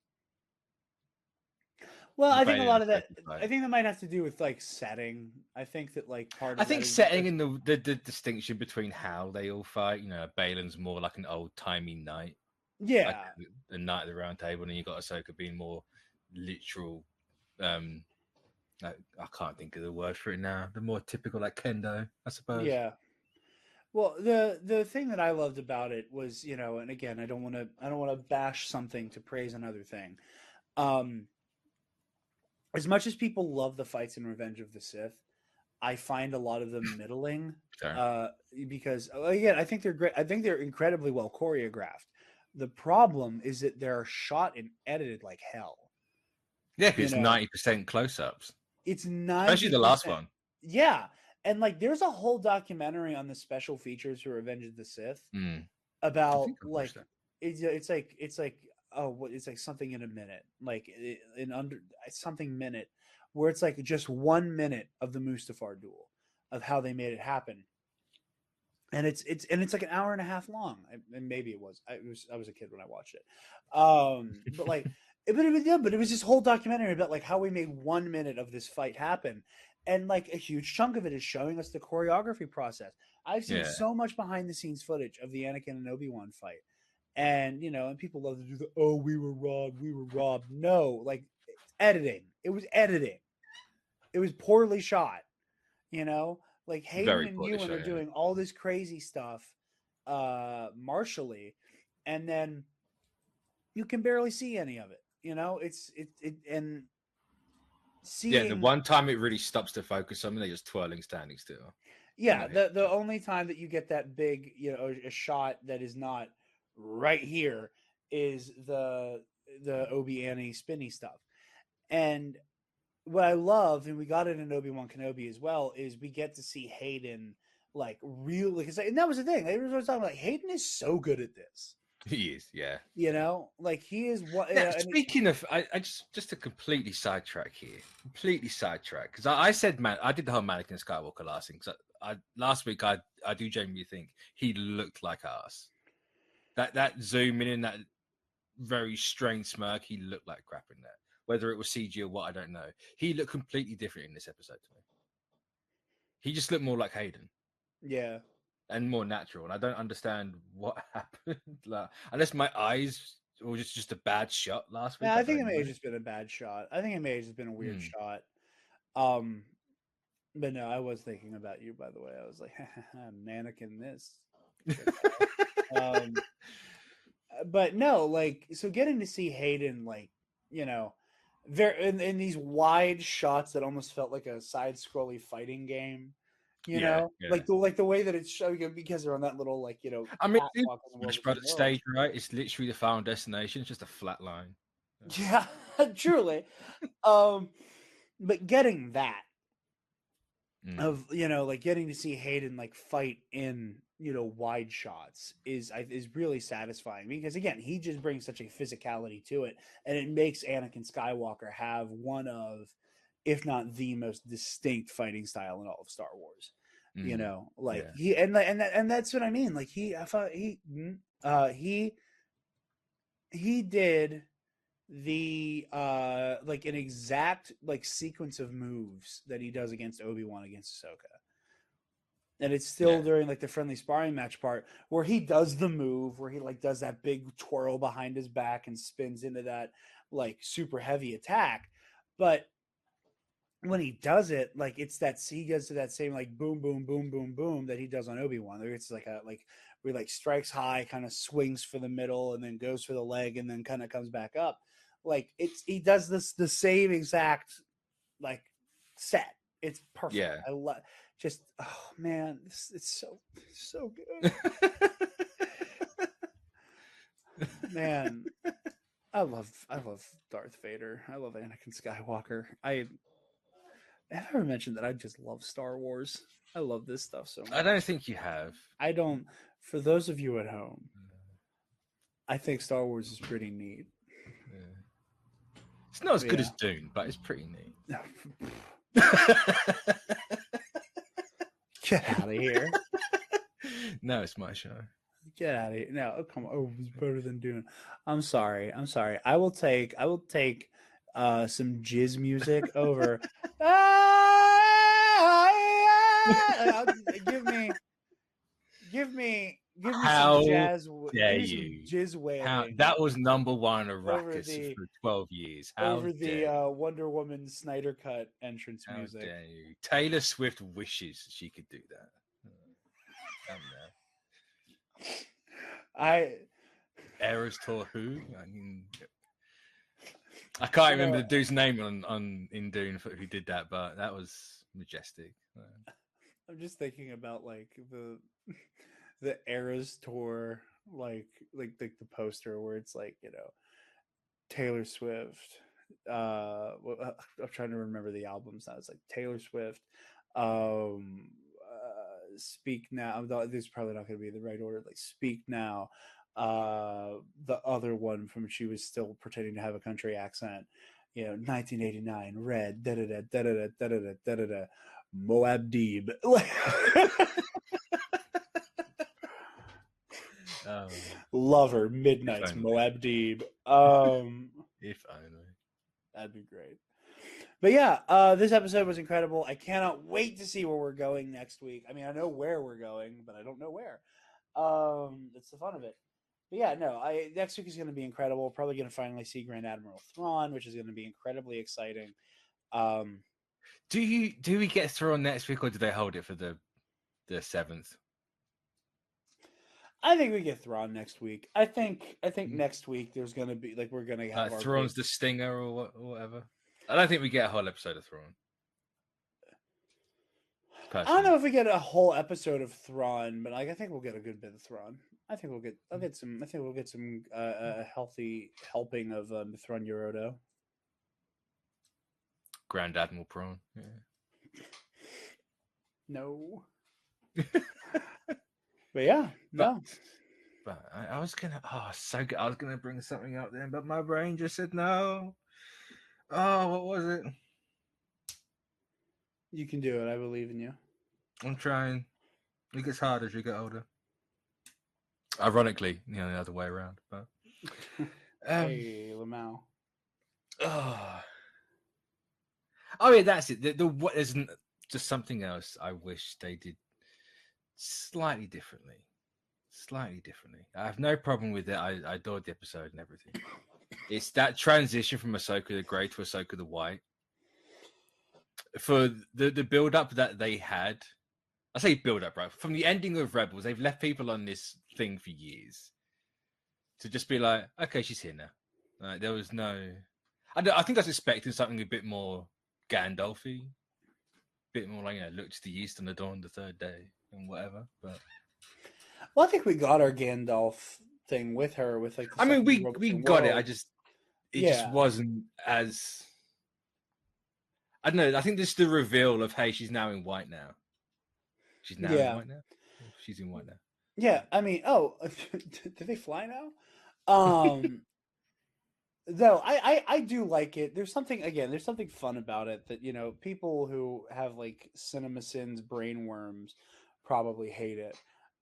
Speaker 2: Well, I think a lot of that. I think that might have to do with like setting. I think that like part of.
Speaker 1: I think setting and the distinction between how they all fight. You know, Balin's more like an old timey knight.
Speaker 2: Yeah,
Speaker 1: like the Knight of the Round Table, and you got Ahsoka being more literal. I can't think of the word for it now. The more typical, like kendo, I suppose.
Speaker 2: Yeah. Well, the thing that I loved about it was, you know, and again, I don't want to bash something to praise another thing. As much as people love the fights in Revenge of the Sith, I find a lot of them middling. Because again, I think they're great. I think they're incredibly well choreographed. The problem is that they're shot and edited like hell.
Speaker 1: Yeah, because it's 90% close-ups.
Speaker 2: It's 90%.
Speaker 1: Especially the last one.
Speaker 2: Yeah. And like there's a whole documentary on the special features for Revenge of the Sith about like it's like something in a minute, like in under something minute, where it's like just 1 minute of the Mustafar duel of how they made it happen. And it's like an hour and a half long, and maybe it was. I was a kid when I watched it, but like, but it was this whole documentary about like how we made 1 minute of this fight happen, and like a huge chunk of it is showing us the choreography process. I've seen so much behind the scenes footage of the Anakin and Obi-Wan fight, and you know, and people love to do the we were robbed. No, like editing. It was editing. It was poorly shot. You know. Like Hayden and Ewan are doing all this crazy stuff martially, and then you can barely see any of it. You know, and seeing
Speaker 1: the one time it really stops to focus on, they're just twirling, standing still.
Speaker 2: Yeah, the only time that you get that big, you know, a shot that is not right here is the Obi-Wan spinny stuff, and what I love, and we got it in Obi-Wan Kenobi as well, is we get to see Hayden like really, and that was the thing. I was talking about, like, Hayden is so good at this.
Speaker 1: He is, yeah.
Speaker 2: You know, like he is what.
Speaker 1: Speaking of, I just to completely sidetrack here, because I said, man, I did the whole Anakin Skywalker last thing. Because last week I do genuinely think he looked like us. That zoom in, that very strange smirk, he looked like crap in that. Whether it was CG or what, I don't know. He looked completely different in this episode to me. He just looked more like Hayden.
Speaker 2: Yeah.
Speaker 1: And more natural. And I don't understand what happened. Like, unless my eyes were just a bad shot last week.
Speaker 2: Yeah, I think it may have just been a bad shot. I think it may have just been a weird shot. But no, I was thinking about you, by the way. I was like, mannequin this. But no, like, so getting to see Hayden, like, you know, there in these wide shots that almost felt like a side-scrolly fighting game, you know, like the way that it's showing, because they're on that little, like, you know,
Speaker 1: I mean, stage, right? It's literally the final destination. It's just a flat line.
Speaker 2: Yeah, truly. but getting that of
Speaker 1: Mm.
Speaker 2: like getting to see Hayden like fight in wide shots is really satisfying, because again he just brings such a physicality to it, and it makes Anakin Skywalker have one of, if not the most distinct fighting style in all of Star Wars.
Speaker 1: Mm.
Speaker 2: Like
Speaker 1: Yeah.
Speaker 2: and that's what I mean. Like I thought he did the like an exact like sequence of moves that he does against Obi-Wan against Ahsoka. And it's still
Speaker 1: Yeah.
Speaker 2: during like the friendly sparring match part where he does the move where he like does that big twirl behind his back and spins into that like super heavy attack. But when he does it, like it's that he gets to that same like boom, boom, boom, boom, boom that he does on Obi-Wan. It's like a like where he like strikes high, kind of swings for the middle, and then goes for the leg, and then kind of comes back up. Like he does this the same exact like set. It's perfect.
Speaker 1: Yeah.
Speaker 2: I love just oh man, it's so good. Man, I love Darth Vader. I love Anakin Skywalker. I have ever mentioned that I just love Star Wars. I love this stuff so
Speaker 1: I
Speaker 2: much.
Speaker 1: don't think you have.
Speaker 2: I don't. For those of you at home, I think Star Wars is pretty neat.
Speaker 1: Yeah. It's not as good
Speaker 2: Yeah.
Speaker 1: as Dune, but it's pretty neat.
Speaker 2: Get out of here.
Speaker 1: No, it's my show.
Speaker 2: Get out of here. No, oh, come on. Oh, it was better than Dune. I'm sorry. I'm sorry. I will take some jizz music over. Give me some
Speaker 1: How
Speaker 2: jazz.
Speaker 1: dare
Speaker 2: Give me some
Speaker 1: you?
Speaker 2: jizz
Speaker 1: How
Speaker 2: wailing
Speaker 1: that was number one
Speaker 2: over
Speaker 1: Arrakis
Speaker 2: the
Speaker 1: for 12 years. How
Speaker 2: over
Speaker 1: dare
Speaker 2: the
Speaker 1: you?
Speaker 2: Wonder Woman Snyder Cut entrance
Speaker 1: How
Speaker 2: music.
Speaker 1: dare you? Taylor Swift wishes she could do that. Come now.
Speaker 2: I
Speaker 1: Eras Tour who? I mean, I can't remember
Speaker 2: know,
Speaker 1: the dude's name on in Dune who did that, but that was majestic.
Speaker 2: I'm just thinking about like the Eras tour, like the poster where it's like Taylor Swift. I'm trying to remember the albums now. It's like Taylor Swift, Speak Now. This is probably not going to be the right order. Like Speak Now. The other one from she was still pretending to have a country accent. 1989, Red, da da da da da da da da da da. Moab Deeb. Lover, Midnight's Moab Deeb.
Speaker 1: If only.
Speaker 2: That'd be great. But yeah, this episode was incredible. I cannot wait to see where we're going next week. I mean, I know where we're going, but I don't know where. It's the fun of it. But yeah, no, next week is going to be incredible. Probably going to finally see Grand Admiral Thrawn, which is going to be incredibly exciting.
Speaker 1: Do we get Thrawn next week, or do they hold it for the 7th?
Speaker 2: I think we get Thrawn next week. I think next week there's going to be like we're going to have our
Speaker 1: Thrawn's the stinger or whatever. I don't think we get a whole episode of Thrawn.
Speaker 2: Personally. I don't know if we get a whole episode of Thrawn, but like I think we'll get a good bit of Thrawn. I think we'll get some. I think we'll get some healthy helping of Thrawn Yorodo.
Speaker 1: Grand Admiral Thrawn. Yeah.
Speaker 2: No. But yeah, no.
Speaker 1: But I was gonna. Oh, so good. I was gonna bring something up then, but my brain just said no. Oh, what was it?
Speaker 2: You can do it. I believe in you.
Speaker 1: I'm trying. It gets harder as you get older. Ironically, the other way around. But
Speaker 2: hey, Lamau.
Speaker 1: Oh, yeah, that's it. The what isn't just something else. I wish they did slightly differently. I have no problem with it. I adored the episode and everything. It's that transition from Ahsoka the Grey to Ahsoka the White. For the build up that they had, I say build up, right? From the ending of Rebels, they've left people on this thing for years to just be like, okay, she's here now. There was no. I think I was expecting something a bit more Gandalfy, a bit more like look to the east and the dawn the third day and whatever. But
Speaker 2: well, I think we got our Gandalf thing with her. With like,
Speaker 1: I mean, we got it. It just wasn't as. I don't know. I think this is the reveal of, hey, she's now in white now. She's now in
Speaker 2: Yeah.
Speaker 1: white now. She's in white now.
Speaker 2: Yeah, I mean, oh, do they fly now? Though I do like it. There's something fun about it that, you know, people who have like CinemaSins brainworms probably hate it.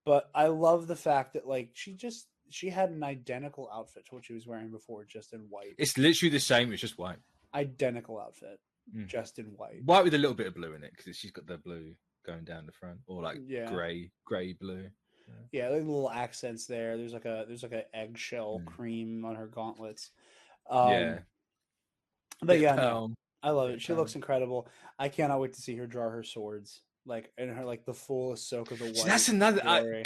Speaker 2: But I love the fact that like she had an identical outfit to what she was wearing before, just in white.
Speaker 1: It's literally the same. It's just white.
Speaker 2: Identical outfit, just in white.
Speaker 1: White with a little bit of blue in it because she's got the blue going down the front, or like
Speaker 2: Yeah.
Speaker 1: grey blue.
Speaker 2: Yeah, like little accents there. There's like a eggshell cream on her gauntlets.
Speaker 1: Yeah.
Speaker 2: But yeah,
Speaker 1: no,
Speaker 2: I love it. She looks incredible. I cannot wait to see her draw her swords, like in her like the full Ahsoka the White.
Speaker 1: See, that's another.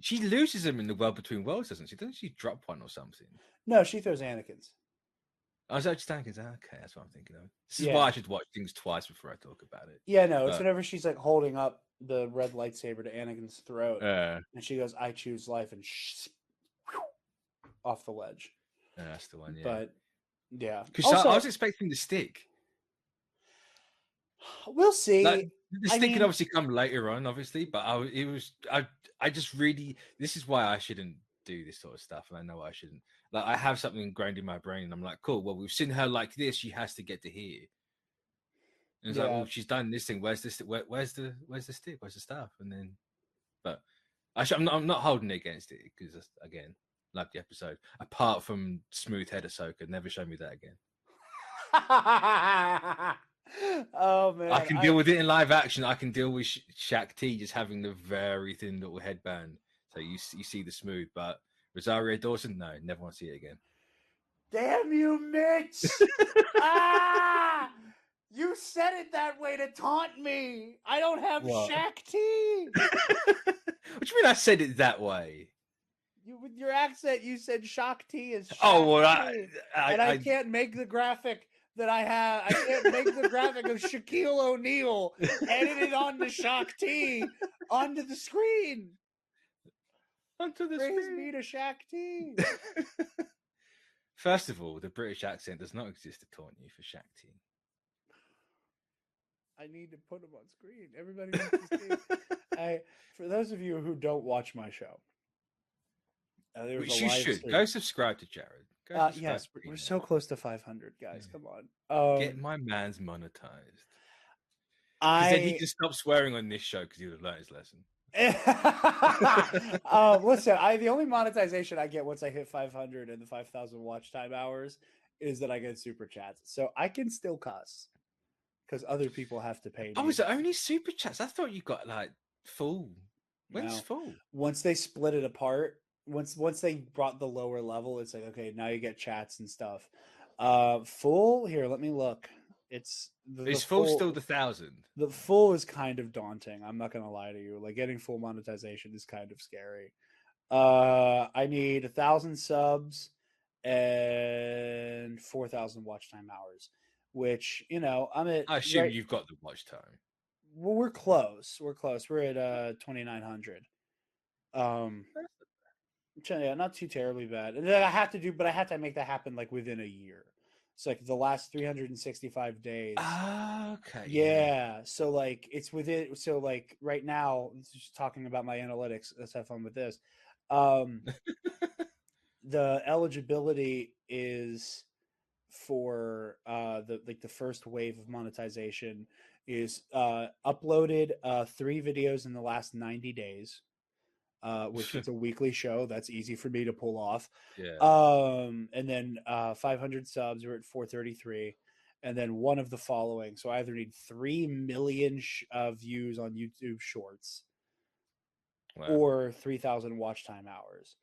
Speaker 1: She loses them in the World Between Worlds, doesn't she? Doesn't she drop one or something?
Speaker 2: No, she throws Anakin's.
Speaker 1: I was just thinking, okay, that's what I'm thinking of. This is why I should watch things twice before I talk about it.
Speaker 2: Yeah, no, it's whenever she's like holding up the red lightsaber to Anakin's throat, and she goes, "I choose life," and off the ledge.
Speaker 1: Yeah, that's the one. Yeah,
Speaker 2: but yeah,
Speaker 1: because I was expecting the stick.
Speaker 2: We'll see.
Speaker 1: Like, the stick can obviously come later on, obviously, but I just really, this is why I shouldn't do this sort of stuff, and I know I shouldn't. Like, I have something ingrained in my brain, and I'm like, cool. Well, we've seen her like this; she has to get to here. And it's like, well, she's done this thing. Where's this? Where's the stick? Where's the stuff? And then, but I'm not holding it against it because again, like the episode, apart from smooth head Ahsoka, never show me that again.
Speaker 2: Oh man,
Speaker 1: I can deal with it in live action. I can deal with Shaq-Ti just having the very thin little headband, so you see the smooth. But Rosario Dawson, no, never want to see it again.
Speaker 2: Damn you, Mitch! You said it that way to taunt me. I don't have Shaq-Ti.
Speaker 1: What do you mean I said it that way?
Speaker 2: With your accent, you said Shaq-Ti is Shaq-Ti.
Speaker 1: Oh, well,
Speaker 2: I can't make the graphic that I have. I can't make the graphic of Shaquille O'Neal edited onto Shaq-Ti onto the screen. Praise be to Shaq-Ti.
Speaker 1: First of all, the British accent does not exist to taunt you for Shaq-Ti.
Speaker 2: I need to put him on screen. Everybody needs to see. For those of you who don't watch my show,
Speaker 1: which you should go subscribe to Jared.
Speaker 2: Yes, we're so close to 500, guys. Come on,
Speaker 1: get my man's monetized. Then he can stop swearing on this show because he would have learned his lesson.
Speaker 2: Listen, the only monetization I get once I hit 500 and the 5,000 watch time hours is that I get super chats, so I can still cuss because other people have to pay me.
Speaker 1: Oh, is it only super chats? I thought you got like full. When's full?
Speaker 2: Once they split it apart, once they brought the lower level, it's like, okay, now you get chats and stuff. Full here, let me look. It's
Speaker 1: full still the 1,000.
Speaker 2: The full is kind of daunting. I'm not gonna lie to you. Like, getting full monetization is kind of scary. I need 1,000 subs and 4,000 watch time hours, which, you know, I'm at.
Speaker 1: I assume you've got the watch time.
Speaker 2: Well, we're close. We're at 2,900. Yeah, not too terribly bad. And then I have to make that happen like within a year. It's like the last 365 days.
Speaker 1: Okay.
Speaker 2: Yeah. So like it's within. So like right now, just talking about my analytics. Let's have fun with this. The eligibility is for the first wave of monetization is uploaded 3 videos in the last 90 days. Which is a weekly show. That's easy for me to pull off.
Speaker 1: Yeah.
Speaker 2: And then 500 subs. We're at 433, and then one of the following. So I either need 3 million views on YouTube Shorts, or 3,000 watch time hours.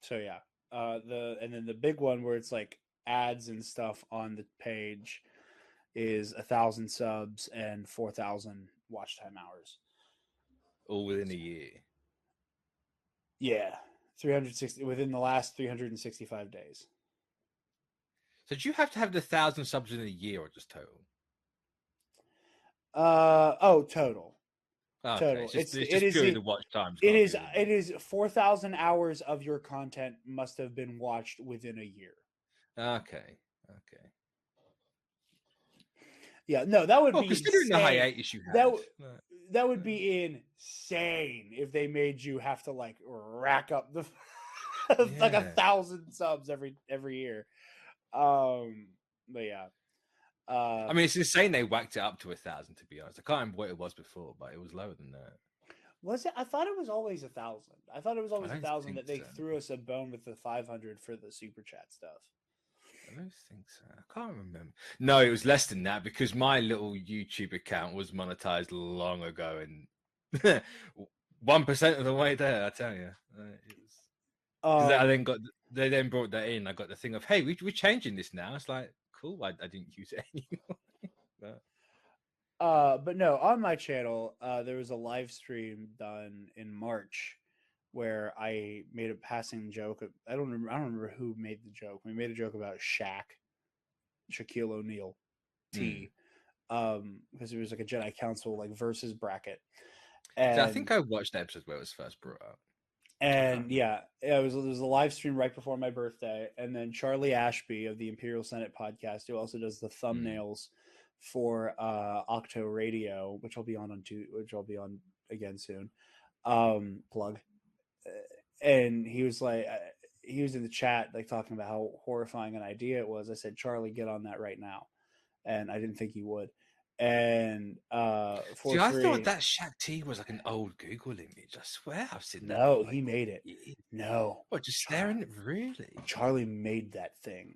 Speaker 2: So yeah. And then the big one where it's like ads and stuff on the page is 1,000 subs and 4,000 watch time hours.
Speaker 1: All within a year.
Speaker 2: Yeah, 360 within the last 365 days.
Speaker 1: So do you have to have the 1,000 subs in a year or just total?
Speaker 2: Total.
Speaker 1: Okay.
Speaker 2: Total.
Speaker 1: It's purely the watch times.
Speaker 2: It is 4,000 hours of your content must have been watched within a year.
Speaker 1: Okay.
Speaker 2: Yeah, no, that would
Speaker 1: Well,
Speaker 2: be
Speaker 1: considering the
Speaker 2: insane.
Speaker 1: hiatus you had,
Speaker 2: That would be insane if they made you have to like rack up the like 1,000 subs every year. But yeah.
Speaker 1: I mean, it's insane they whacked it up to 1,000. To be honest, I can't remember what it was before, but it was lower than that.
Speaker 2: Was it? I thought it was always 1,000. I thought it was always 1,000 that they
Speaker 1: so.
Speaker 2: threw us a bone with the 500 for the super chat stuff.
Speaker 1: I don't think so. I can't remember. No, it was less than that because my little YouTube account was monetized long ago, and 1% of the way there. I tell you, it was. They then brought that in. I got the thing of, hey, we're changing this now. It's like cool. I didn't use it anymore.
Speaker 2: But no, on my channel, there was a live stream done in March where I made a passing joke. I don't remember who made the joke. We made a joke about Shaquille O'Neal, because it was like a Jedi Council like versus bracket. And
Speaker 1: I think I watched the episode where it was first brought up.
Speaker 2: And it was a live stream right before my birthday, and then Charlie Ashby of the Imperial Senate podcast, who also does the thumbnails for Octo Radio, which I'll be on again soon. Plug. And he was like, he was in the chat like talking about how horrifying an idea it was. I said, Charlie, get on that right now, and I didn't think he would. And I
Speaker 1: thought that Shaq T was like an old Google image. I swear I've seen that.
Speaker 2: No, he made it. No,
Speaker 1: what? Just staring at really?
Speaker 2: Charlie made that thing.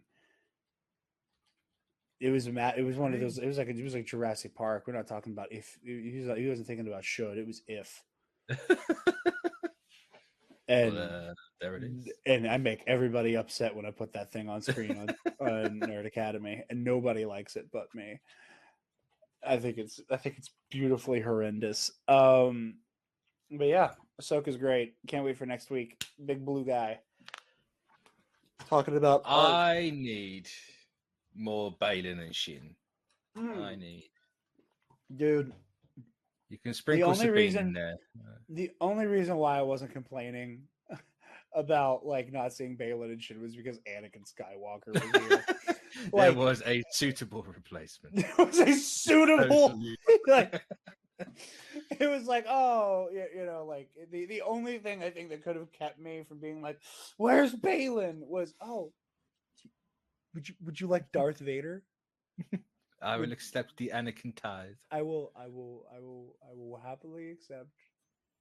Speaker 2: It was one of those. It was like Jurassic Park. We're not talking about if. He wasn't thinking about should. It was if. And
Speaker 1: there it is.
Speaker 2: And I make everybody upset when I put that thing on screen on Nerd Academy, and nobody likes it but me. I think it's beautifully horrendous. But yeah, Ahsoka's great. Can't wait for next week. Big blue guy. Talking about
Speaker 1: I need more Balin and Shin. I need.
Speaker 2: Dude.
Speaker 1: You can sprinkle Sabine in there.
Speaker 2: The only reason why I wasn't complaining about like not seeing Balin and Shin was because Anakin Skywalker was here.
Speaker 1: There was a suitable replacement.
Speaker 2: There was a suitable like it was like, oh, like the only thing I think that could have kept me from being like, where's Balin was, oh, would you like Darth Vader?
Speaker 1: I will accept the Anakin tithe.
Speaker 2: I will happily accept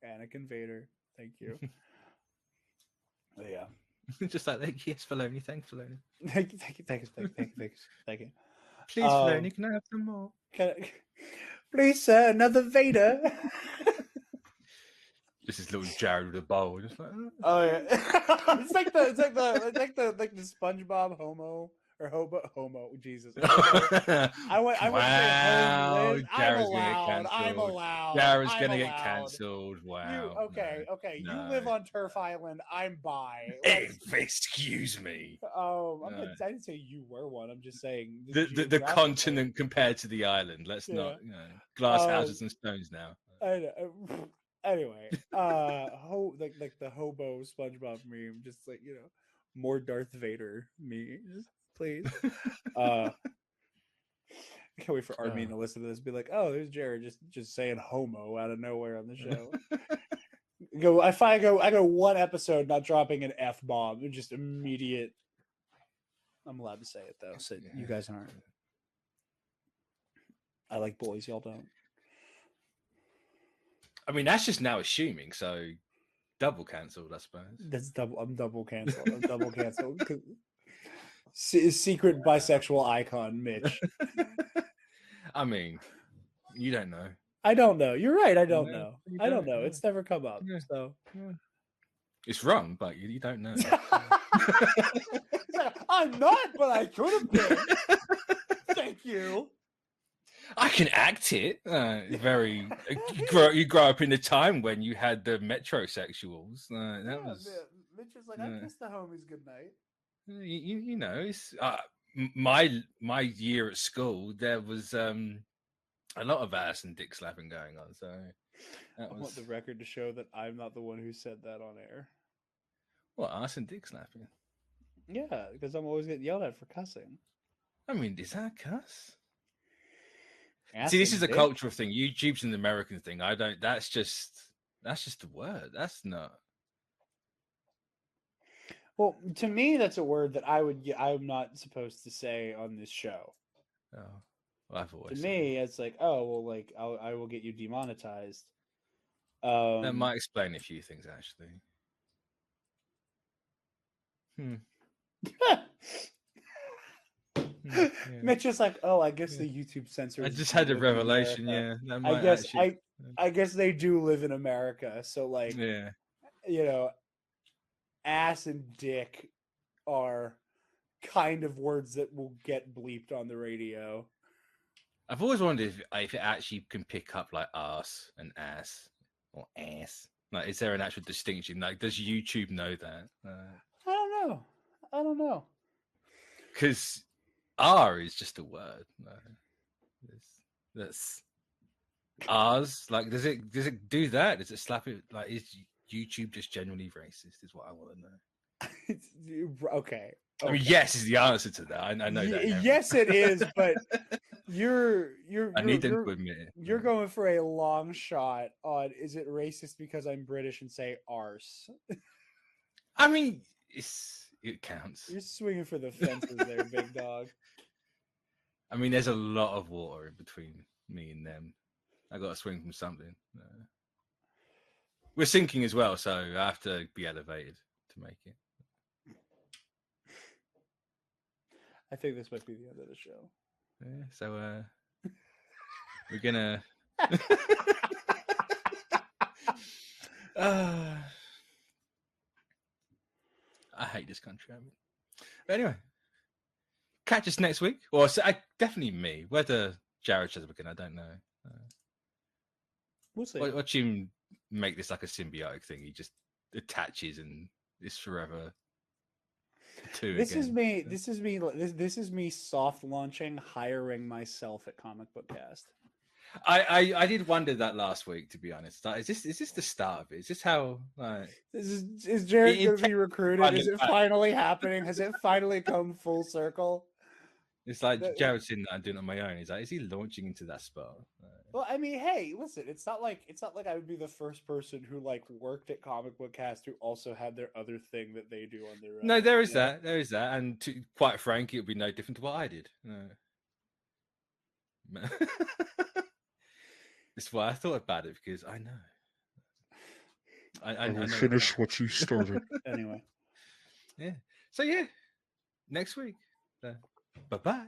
Speaker 2: Anakin Vader. Thank you. But yeah.
Speaker 1: Just like that. Yes, Filoni. Thanks, Filoni.
Speaker 2: Thank you.
Speaker 1: Please, Filoni, can I have some more?
Speaker 2: Please, sir, another Vader.
Speaker 1: This is little Jared with a bowl. Just like,
Speaker 2: oh yeah. it's like the SpongeBob homo. Or homo, Jesus. I went to say homeless. I'm allowed.
Speaker 1: Jared's gonna get cancelled. Wow.
Speaker 2: Okay. No. You live on Turf Island. I'm bi.
Speaker 1: Excuse me.
Speaker 2: I didn't say you were one. I'm just saying
Speaker 1: the continent compared to the island. Let's not, glass houses and stones now.
Speaker 2: I know. Anyway, like the hobo SpongeBob meme, just like more Darth Vader memes. Please. I can't wait for Armin to listen to this and be like, oh, there's Jared just saying homo out of nowhere on the show. I go one episode not dropping an F-bomb. Just immediate. I'm allowed to say it though, so you guys aren't. I like boys, y'all don't.
Speaker 1: I mean, that's just now assuming, so double cancelled, I suppose.
Speaker 2: I'm double cancelled. Secret bisexual icon, Mitch.
Speaker 1: I mean, you don't know.
Speaker 2: I don't know. You're right. I don't know. I don't know. It's never come up. So
Speaker 1: it's wrong, but you don't know.
Speaker 2: I'm not, but I could have been. Thank you.
Speaker 1: I can act it. You grow up in a time when you had the metrosexuals. That was.
Speaker 2: Mitch is like, I kissed the homies goodnight.
Speaker 1: You know, it's my year at school. There was a lot of ass and dick slapping going on. So
Speaker 2: I want the record to show that I'm not the one who said that on air.
Speaker 1: What, ass and dick slapping?
Speaker 2: Yeah, because I'm always getting yelled at for cussing.
Speaker 1: I mean, is that a cuss? See, this is a
Speaker 2: dick?
Speaker 1: cultural thing. YouTube's an American thing. I don't. That's just the word. That's not.
Speaker 2: Well, to me, that's a word that I'm not supposed to say on this show.
Speaker 1: Oh, well, I've always
Speaker 2: To
Speaker 1: said
Speaker 2: me, it's like, oh, well, like I will get you demonetized.
Speaker 1: that might explain a few things, actually. Yeah.
Speaker 2: Mitch is like, oh, I guess the YouTube censors.
Speaker 1: I just had a
Speaker 2: live in
Speaker 1: revelation.
Speaker 2: America.
Speaker 1: Yeah, that
Speaker 2: I
Speaker 1: might
Speaker 2: guess
Speaker 1: actually.
Speaker 2: I guess they do live in America. So like,
Speaker 1: Yeah.
Speaker 2: you know, ass and dick are kind of words that will get bleeped on the radio.
Speaker 1: I've always wondered if it actually can pick up like arse and ass or ass. Like, is there an actual distinction? Like, does YouTube know that?
Speaker 2: I don't know.
Speaker 1: Because R is just a word. That's R's. Like, does it do that? Does it slap it? Like, is YouTube just generally racist? Is what I want to know.
Speaker 2: Okay.
Speaker 1: I mean, yes is the answer to that. I know that.
Speaker 2: Yes, it is, but you're
Speaker 1: I need them to admit it.
Speaker 2: You're going for a long shot on is it racist because I'm British and say arse?
Speaker 1: I mean, it counts.
Speaker 2: You're swinging for the fences there, big dog.
Speaker 1: I mean, there's a lot of water in between me and them. I got to swing from something. We're sinking as well, so I have to be elevated to make it.
Speaker 2: I think this might be the end of the show.
Speaker 1: Yeah, so we're gonna. I hate this country. But anyway, catch us next week. Or definitely me. Whether Jared says again, I don't know.
Speaker 2: We'll see.
Speaker 1: Watch him make this like a symbiotic thing. He just attaches and is forever. This is
Speaker 2: me soft launching, hiring myself at Comic Book Cast.
Speaker 1: I did wonder that last week, to be honest. Like, is this the start of it? Is this how?
Speaker 2: Is Jared going to be recruited? Is it finally happening? Has it finally come full circle?
Speaker 1: It's like Jared's seen that I'm doing it on my own. He's like, is he launching into that spot?
Speaker 2: Well, I mean, hey, listen, it's not like I would be the first person who like worked at Comic Book Cast who also had their other thing that they do on their own.
Speaker 1: No, there is that, and quite frankly, it would be no different to what I did. That's why I thought about it, because I know. I
Speaker 3: will finish what you started.
Speaker 2: Anyway.
Speaker 1: Yeah. So yeah, next week. Bye-bye.